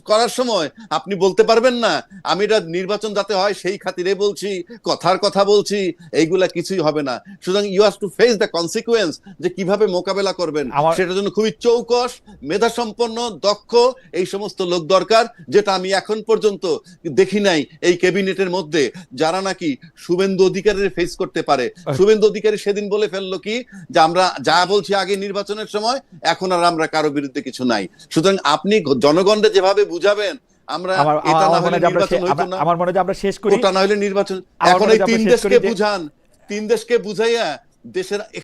করার সময় আপনি বলতে পারবেন না আমি এটা নির্বাচন যাতে হয় সেই খাতিরে বলছি, কথার কথা বলছি। এইগুলা কিছুই হবে না। সুতরাং you have to face the consequence, যে কিভাবে মোকাবেলা করবেন সেটার জন্য খুবই চৌকস, মেধাসম্পন্ন, দক্ষ এই সমস্ত লোক দরকার, যেটা আমি এখন পর্যন্ত দেখি নাই এই ক্যাবিনেটের মধ্যে, যারা নাকি শুভেন্দু অধিকারীর ফেস করতে পারে। শুভেন্দু অধিকারী সেদিন বলে ফেললো কি, যে আমরা যা বলছি আগে নির্বাচনের সময়, এখন আর আমরা কারো বিরুদ্ধে কিছু নাই। সুতরাং আপনি জনগণকে যেভাবে বুঝাবেন, আমরা এটা না হলে নির্বাচন হইতো না, আমার মনে হয় আমরা শেষ করি, ওটা না হলে নির্বাচন। এখন এই 3 দেশকে বুঝান, 3 দেশকে বুঝাইয়া দেশের